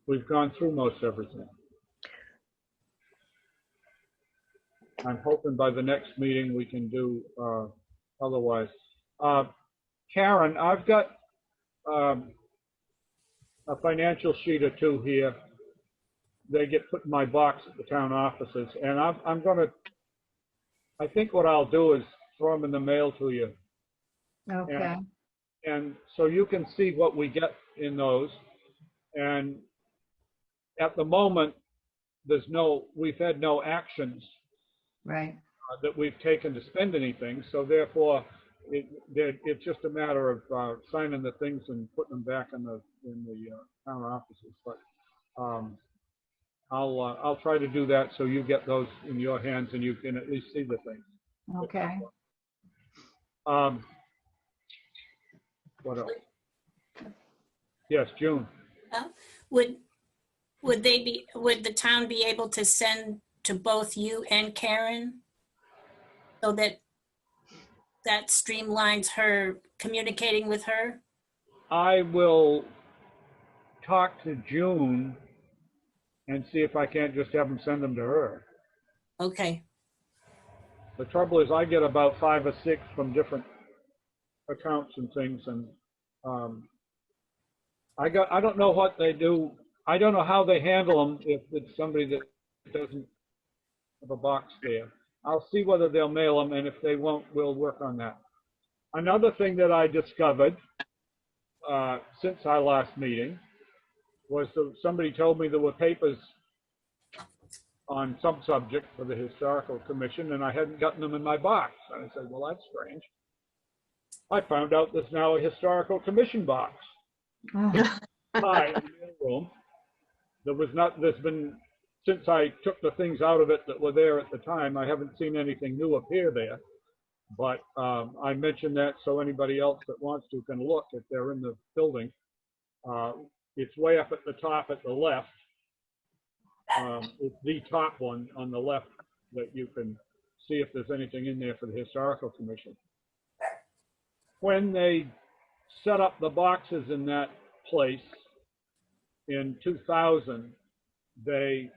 we've gone through most everything. I'm hoping by the next meeting we can do otherwise. Karen, I've got a financial sheet or two here. They get put in my box at the town offices, and I think what I'll do is throw them in the mail to you. Okay. And so you can see what we get in those. And at the moment, we've had no actions Right. that we've taken to spend anything. So therefore, it's just a matter of signing the things and putting them back in the town offices. But I'll try to do that so you get those in your hands and you can at least see the things. Okay. What else? Yes, June. Would the town be able to send to both you and Karen, so that streamlines her communicating with her? I will talk to June and see if I can't just have them send them to her. Okay. The trouble is I get about 5 or 6 from different accounts and things, and I don't know what they do. I don't know how they handle them if it's somebody that doesn't have a box there. I'll see whether they'll mail them, and if they won't, we'll work on that. Another thing that I discovered since our last meeting was that somebody told me there were papers on some subject for the Historical Commission, and I hadn't gotten them in my box. And I said, well, that's strange. I found out there's now a Historical Commission box. Hi, in the mail room. There's been, since I took the things out of it that were there at the time, I haven't seen anything new appear there. But I mentioned that so anybody else that wants to can look if they're in the building. It's way up at the top at the left. It's the top one on the left that you can see if there's anything in there for the Historical Commission. When they set up the boxes in that place in 2000, they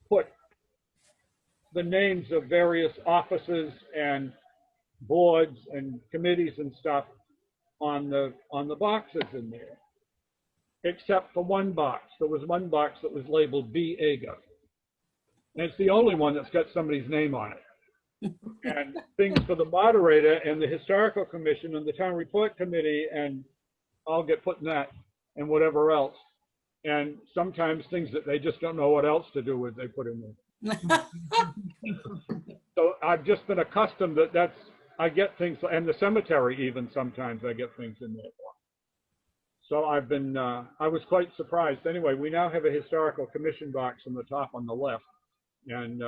put the names of various offices and boards and committees and stuff on the boxes in there, except for one box. There was one box that was labeled B. Aga. And it's the only one that's got somebody's name on it. And things for the moderator and the Historical Commission and the Town Report Committee, and I'll get put in that, and whatever else. And sometimes things that they just don't know what else to do with, they put in there. So I've just been accustomed that I get things, and the cemetery even sometimes I get things in there. So I've been, I was quite surprised. Anyway, we now have a Historical Commission box on the top on the left. And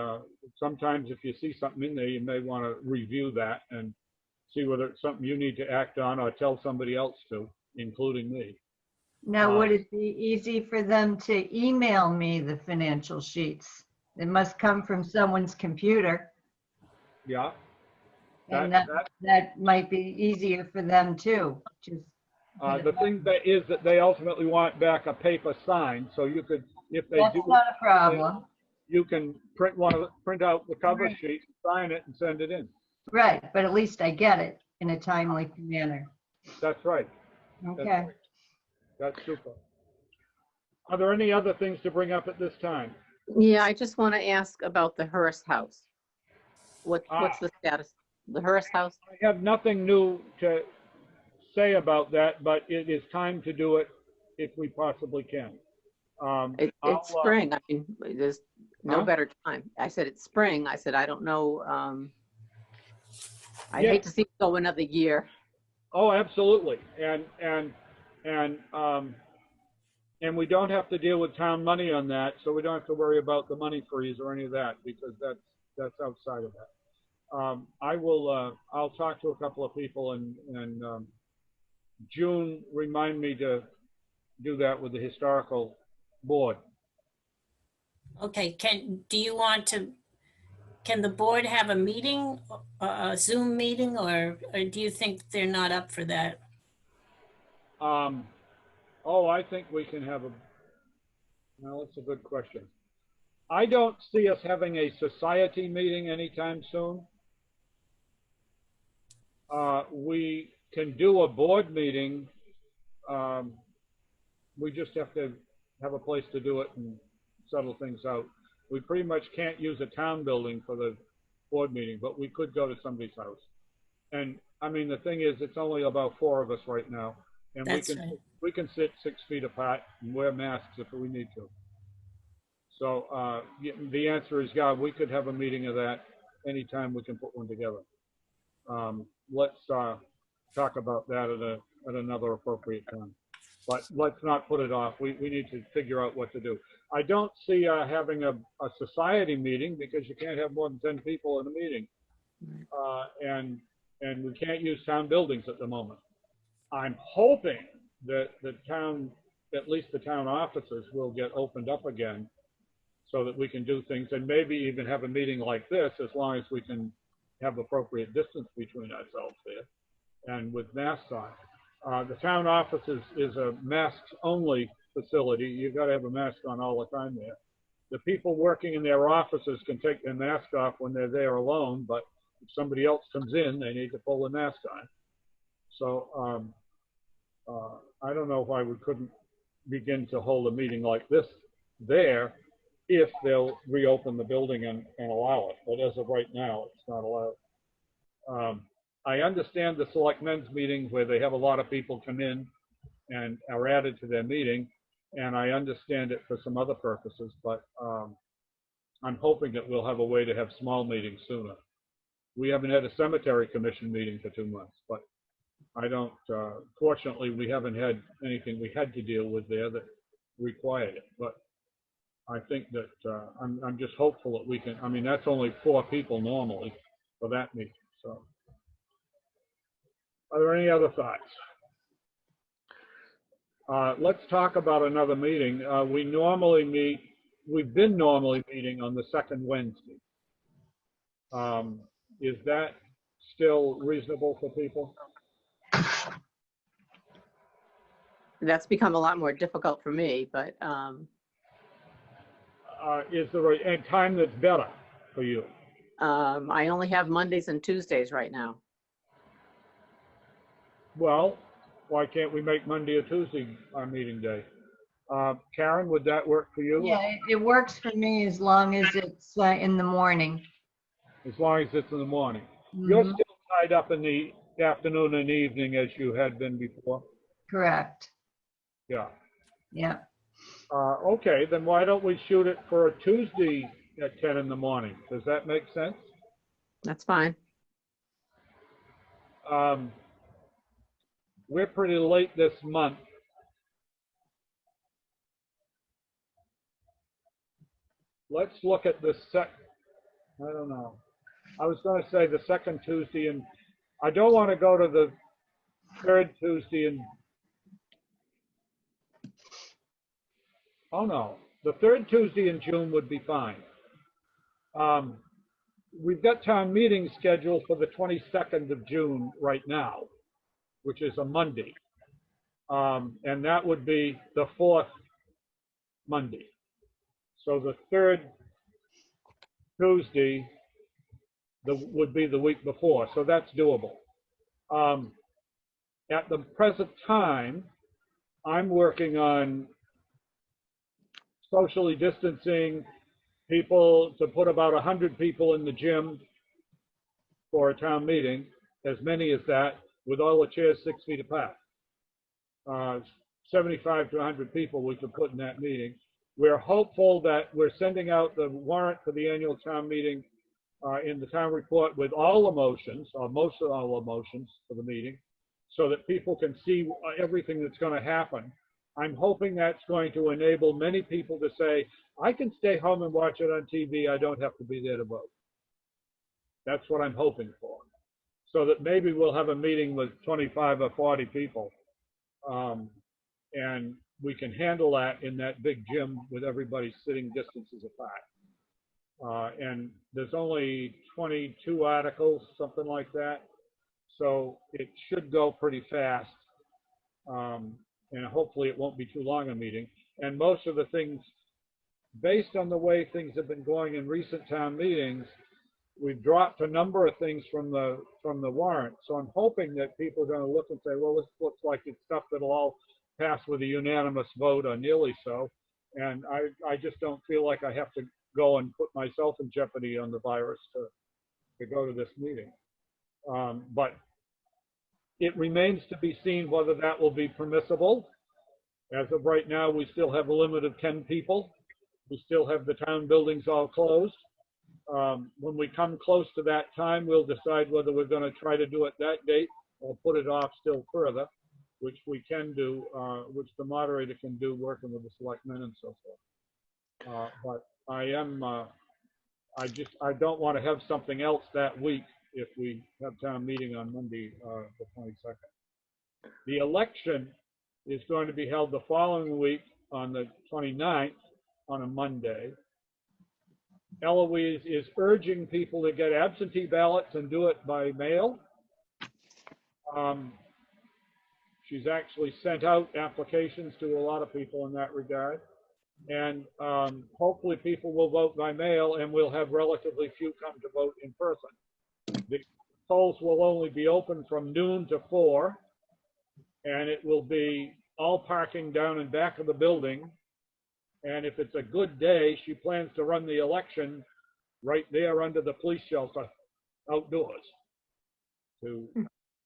sometimes if you see something in there, you may want to review that and see whether it's something you need to act on or tell somebody else to, including me. Now, would it be easy for them to email me the financial sheets? It must come from someone's computer, Yeah. and that might be easier for them too. Just The thing that is that they ultimately want back a paper sign, so you could, if they That's do, not a problem. you can print out the cover sheet, sign it, and send it in. Right, but at least I get it in a timely manner. That's right. That's Okay. right. That's super. Are there any other things to bring up at this time? Yeah, I just want to ask about the Hearst House. What's the status? The Hearst House? I have nothing new to say about that, but it is time to do it if we possibly can. It's spring. I mean, there's no Huh? better time. I said it's spring. I said, I don't know. I Yeah. hate to see it go another year. Oh, absolutely. And we don't have to deal with town money on that, so we don't have to worry about the money freeze or any of that, because that's outside of that. I'll talk to a couple of people and June, remind me to do that with the historical board. Okay, can the board have a meeting, a Zoom meeting, or do you think they're not up for that? I think we can have well, that's a good question. I don't see us having a society meeting anytime soon. We can do a board meeting. We just have to have a place to do it and settle things out. We pretty much can't use a town building for the board meeting, but we could go to somebody's house. And I mean, the thing is, it's only about 4 of us right now. And That's right. we can sit 6 feet apart and wear masks if we need to. So the answer is, yeah, we could have a meeting of that anytime we can put one together. Let's talk about that at another appropriate time. But let's not put it off. We need to figure out what to do. I don't see having a society meeting, because you can't have more than 10 people in a meeting. And we can't use town buildings at the moment. I'm hoping that the town, at least the town offices, will get opened up again so that we can do things, and maybe even have a meeting like this, as long as we can have appropriate distance between ourselves there and with masks on. The town office is a masks only facility. You've got to have a mask on all the time there. The people working in their offices can take their mask off when they're there alone, but if somebody else comes in, they need to pull the mask on. So I don't know why we couldn't begin to hold a meeting like this there, if they'll reopen the building and allow it. But as of right now, it's not allowed. I understand the selectmen's meeting where they have a lot of people come in and are added to their meeting, and I understand it for some other purposes, but I'm hoping that we'll have a way to have small meetings sooner. We haven't had a cemetery commission meeting for 2 months, but I don't, fortunately, we haven't had anything we had to deal with there that required it. But I think that I'm just hopeful that we can, I mean, that's only 4 people normally. for that meeting. So, are there any other thoughts? Let's talk about another meeting. We've been normally meeting on the second Wednesday. Is that still reasonable for people? That's become a lot more difficult for me, but Is there a time that's better for you? I only have Mondays and Tuesdays right now. Well, why can't we make Monday or Tuesday our meeting day? Karen, would that work for you? Yeah, it works for me as long as it's in the morning. As long as it's in the morning. You're Mhm, still tied up in the afternoon and evening as you had been before? correct. Yeah. Yeah. Okay, then why don't we shoot it for a Tuesday at 10 in the morning? Does that make sense? That's fine. We're pretty late this month. Let's look at the I don't know. I was going to say the second Tuesday, and I don't want to go to the third Tuesday and, oh no, the third Tuesday in June would be fine. We've got town meetings scheduled for the 22nd of June right now, which is a Monday. And that would be the fourth Monday. So the third Tuesday would be the week before, so that's doable. At the present time, I'm working on socially distancing people to put about 100 people in the gym for a town meeting, as many as that, with all the chairs 6 feet apart. 75 to 100 people we could put in that meeting. We're hopeful that we're sending out the warrant for the annual town meeting in the town report with all the motions, or most of all the motions for the meeting, so that people can see everything that's going to happen. I'm hoping that's going to enable many people to say, I can stay home and watch it on TV. I don't have to be there to vote. That's what I'm hoping for. So that maybe we'll have a meeting with 25 or 40 people. And we can handle that in that big gym with everybody sitting distances apart. And there's only 22 articles, something like that. So it should go pretty fast. And hopefully it won't be too long a meeting. And most of the things, based on the way things have been going in recent town meetings, we've dropped a number of things from the warrant. So I'm hoping that people are going to look and say, well, this looks like it's stuff that'll all pass with a unanimous vote or nearly so. And I just don't feel like I have to go and put myself in jeopardy on the virus to go to this meeting. But it remains to be seen whether that will be permissible. As of right now, we still have a limit of 10 people. We still have the town buildings all closed. When we come close to that time, we'll decide whether we're going to try to do it that date or put it off still further, which we can do, which the moderator can do working with the selectmen and so forth. But I don't want to have something else that week if we have town meeting on Monday, the 22nd. The election is going to be held the following week on the 29th on a Monday. Eloise is urging people to get absentee ballots and do it by mail. She's actually sent out applications to a lot of people in that regard. And hopefully people will vote by mail and we'll have relatively few come to vote in person. The polls will only be open from noon to 4, and it will be all parking down in back of the building. And if it's a good day, she plans to run the election right there under the police shelter outdoors to,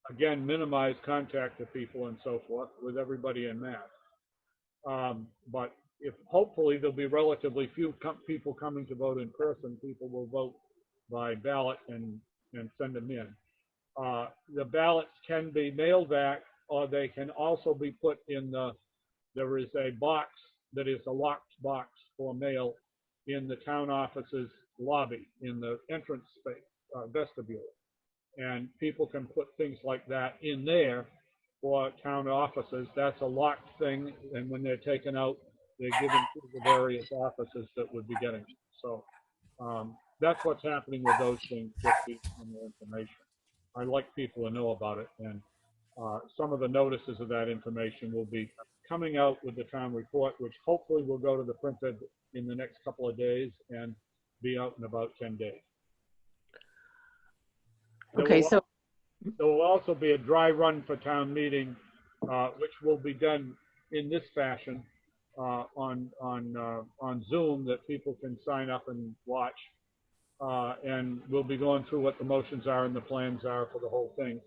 again, minimize contact to people and so forth with everybody in mask. But if hopefully there'll be relatively few people coming to vote in person, people will vote by ballot and send them in. The ballots can be mailed back, or they can also be put in there is a box that is a locked box for mail in the town office's lobby, in the entrance space, vestibule. And people can put things like that in there for town offices. That's a locked thing, and when they're taken out, they're given to the various offices that would be getting it. So that's what's happening with those things, just the information. I like people to know about it, and some of the notices of that information will be coming out with the town report, which hopefully will go to the printer in the next couple of days and be out in about 10 days. Okay, so, There will also be a dry run for town meeting, which will be done in this fashion on Zoom, that people can sign up and watch. And we'll be going through what the motions are and the plans are for the whole thing.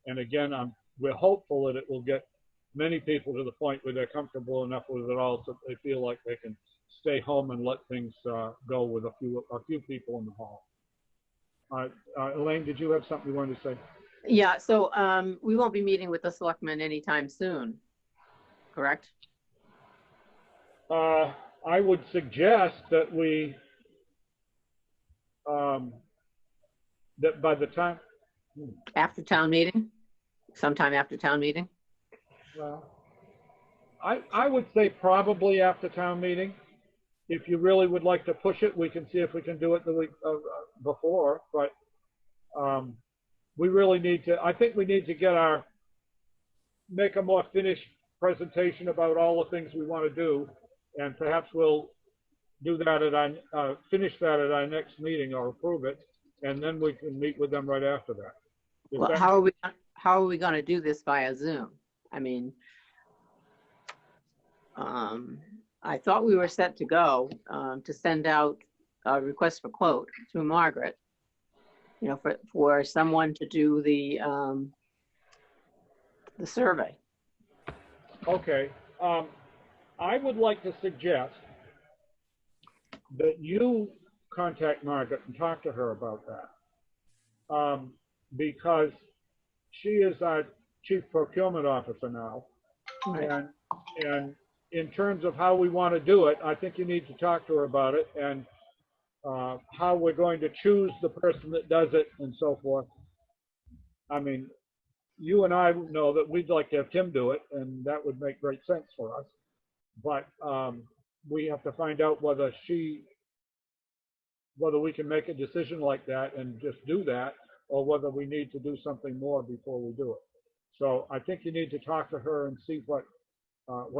And again, we're hopeful that it will get many people to the point where they're comfortable enough with it all so they feel like they can stay home and let things go with a few people in the hall. Elaine, did you have something you wanted to say? yeah, so we won't be meeting with the selectmen anytime soon, correct? I would suggest that we, that by the time, After town meeting? Sometime after town meeting? well, I would say probably after town meeting. If you really would like to push it, we can see if we can do it the week before, but we really need to, I think we need to make a more finished presentation about all the things we want to do, and perhaps we'll do that at finish that at our next meeting or approve it, and then we can meet with them right after that. Well, how are we going to do this via Zoom? I mean, I thought we were set to go to send out a request for quote through Margaret, you know, for someone to do the survey. Okay. I would like to suggest that you contact Margaret and talk to her about that. Because she is our chief procurement officer now. Right. And in terms of how we want to do it, I think you need to talk to her about it, and how we're going to choose the person that does it and so forth. I mean, you and I know that we'd like to have Tim do it, and that would make great sense for us. But we have to find out whether we can make a decision like that and just do that, or whether we need to do something more before we do it. So I think you need to talk to her and see what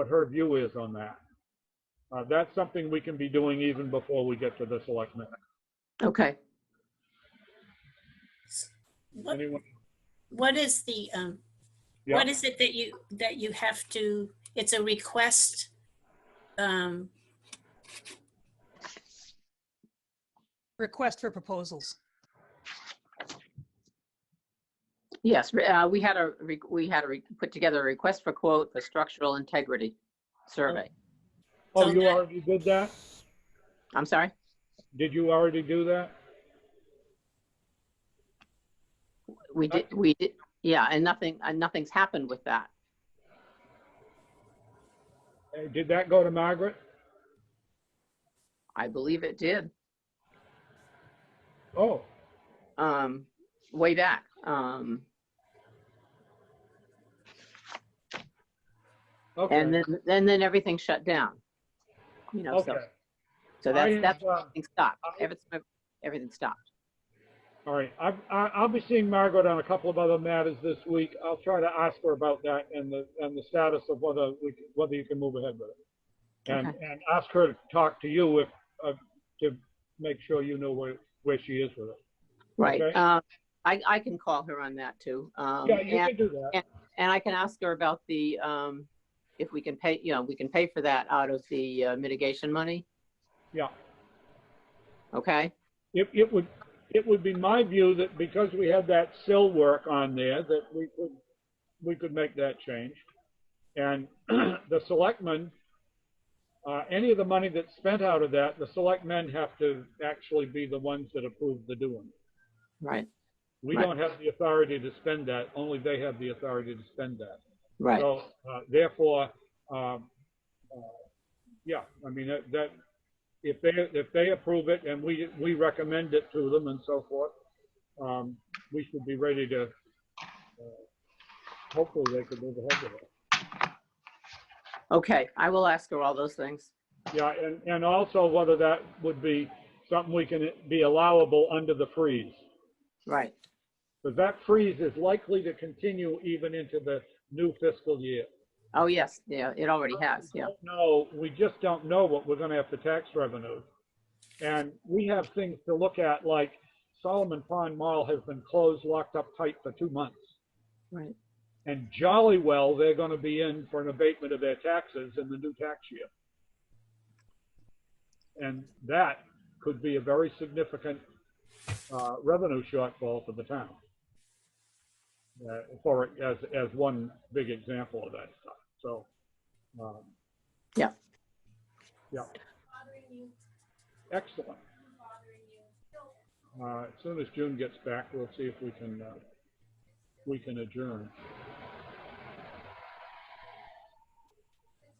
her view is on that. That's something we can be doing even before we get to the selectmen. Okay. Anyone? What is the, Yeah. what is it that you have to, it's a request? Request for proposals. Yes, we had to put together a request for quote for structural integrity survey. Oh, So you that- already did that? I'm sorry? Did you already do that? We did, yeah, and nothing's happened with that. Did that go to Margaret? I believe it did, Oh, way back. okay. And then everything shut down, you know, Okay. so I that's have, everything stopped. Everything stopped. All right, I'll be seeing Margaret on a couple of other matters this week. I'll try to ask her about that and the status of whether you can move ahead with it, and Okay. and ask her to talk to you if to make sure you know where she is with it. Right. Okay. I can call her on that too. Yeah, you can do that. And I can ask her about the, if we can pay, you know, we can pay for that out of the mitigation money. Yeah, Okay. it would be my view that because we have that sill work on there, that we could make that change, and the selectmen. Any of the money that's spent out of that, the selectmen have to actually be the ones that approve the doing. Right. We Right. don't have the authority to spend that. Only they have the authority to spend that. Right. So therefore, yeah, I mean that if they approve it and we recommend it to them and so forth, we should be ready to, hopefully they could move ahead with it. Okay, I will ask her all those things. Yeah, and also whether that would be something we can be allowable under the freeze. Right. Because that freeze is likely to continue even into the new fiscal year. Oh, yes, yeah, it already has, yeah. No, we just don't know what we're gonna have for tax revenue. And we have things to look at, like Solomon Pond Mall has been closed, locked up tight for 2 months. Right. And jolly well, they're gonna be in for an abatement of their taxes in the new tax year. And that could be a very significant revenue shortfall for the town. As one big example of that stuff. So, Yeah. yeah. Excellent. As soon as June gets back, we'll see if we can adjourn.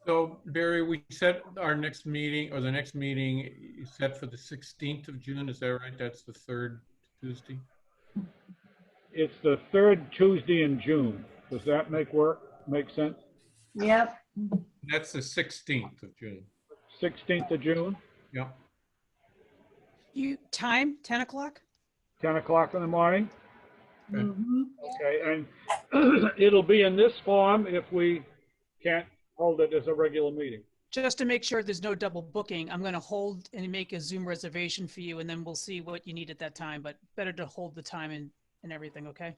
So Barry, we set our next meeting, or the next meeting is set for the 16th of June, is that right? That's the third Tuesday? It's the third Tuesday in June. Does that make sense? Yep. That's the 16th of June. 16th of June, Yeah. Time, 10 o'clock? 10 o'clock in the morning? Mhm. Okay, and it'll be in this form if we can't hold it as a regular meeting. Just to make sure there's no double booking, I'm going to hold and make a Zoom reservation for you, and then we'll see what you need at that time, but better to hold the time and everything, okay?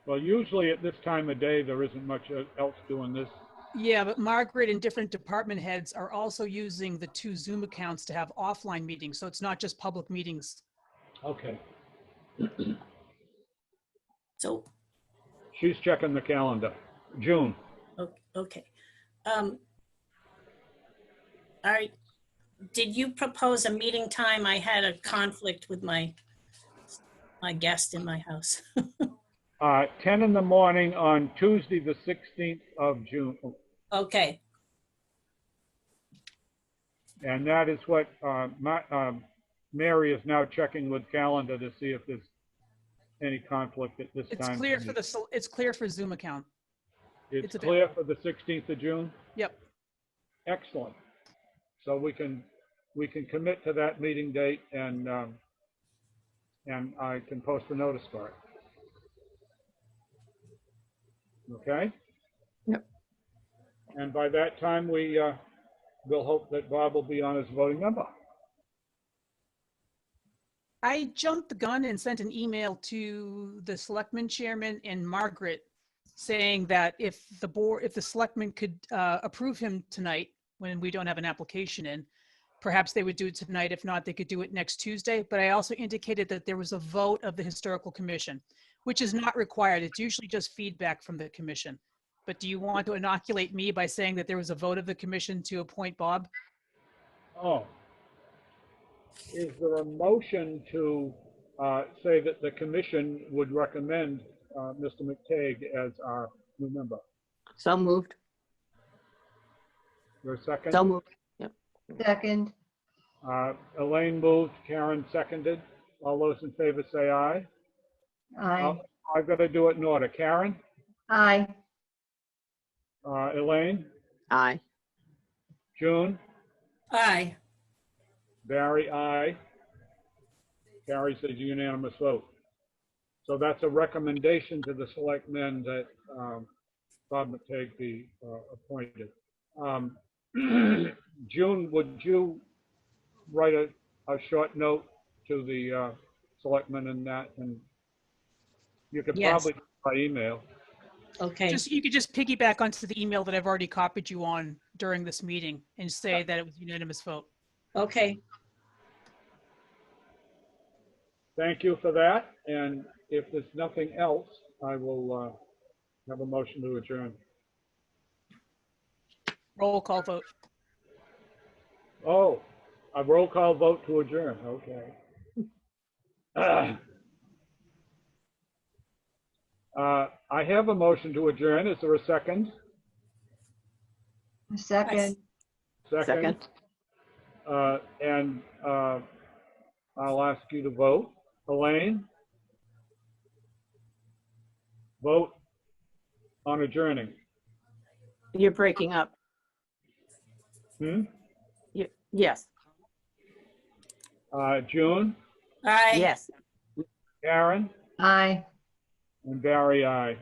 Well, usually at this time of day, there isn't much else doing this. Yeah, but Margaret and different department heads are also using the 2 Zoom accounts to have offline meetings, so it's not just public meetings. Okay. So, She's checking the calendar. June. okay. All right. Did you propose a meeting time? I had a conflict with my guest in my house. 10 in the morning on Tuesday, the 16th of June. Okay, And that is what Mary is now checking with calendar to see if there's any conflict at this It's time. clear for Zoom account. It's it's clear for the 16th of June? Yep. Excellent. So we can commit to that meeting date, and I can post a notice for it. Okay? Yep. And by that time, we'll hope that Bob will be on as voting member. I jumped the gun and sent an email to the selectman chairman and Margaret saying that if the selectmen could approve him tonight when we don't have an application in, perhaps they would do it tonight. If not, they could do it next Tuesday. But I also indicated that there was a vote of the Historical Commission, which is not required. It's usually just feedback from the commission. But do you want to inoculate me by saying that there was a vote of the commission to appoint Bob? Oh. Is there a motion to say that the commission would recommend Mr. McTagg as our new member? So moved. Your second? So moved. Second. Elaine moved, Karen seconded. All those in favor say aye. Aye. I've got to do it in order. Karen? Aye. Elaine? Aye. June? aye. Barry, aye. Carries a unanimous vote. So that's a recommendation to the selectmen that Bob McTagg be appointed. June, would you write a short note to the selectmen and that, and you could Yes. probably by email. Okay, You could just piggyback onto the email that I've already copied you on during this meeting and say that it was a unanimous vote. okay. Thank you for that. And if there's nothing else, I will have a motion to adjourn. Roll call vote. Oh, a roll call vote to adjourn. Okay. I have a motion to adjourn. Is there a second? Second. Second. And I'll ask you to vote. Elaine, vote on adjourning. You're breaking up. Hmm? Yes, June, Aye. yes. Karen, Aye. and Barry, aye.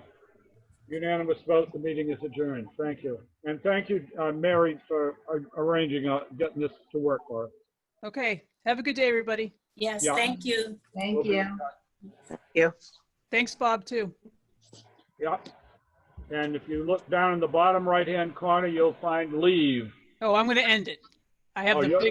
Unanimous vote, the meeting is adjourned. Thank you. And thank you, Mary, for arranging, getting this to work for us. Okay, have a good day, everybody. Yes, Yeah. thank you. Thank We'll be you. in touch. Thank you. Thanks, Bob, too. Yep. And if you look down in the bottom right-hand corner, you'll find leave. Oh, I'm going to end it. I have Oh, the you're- big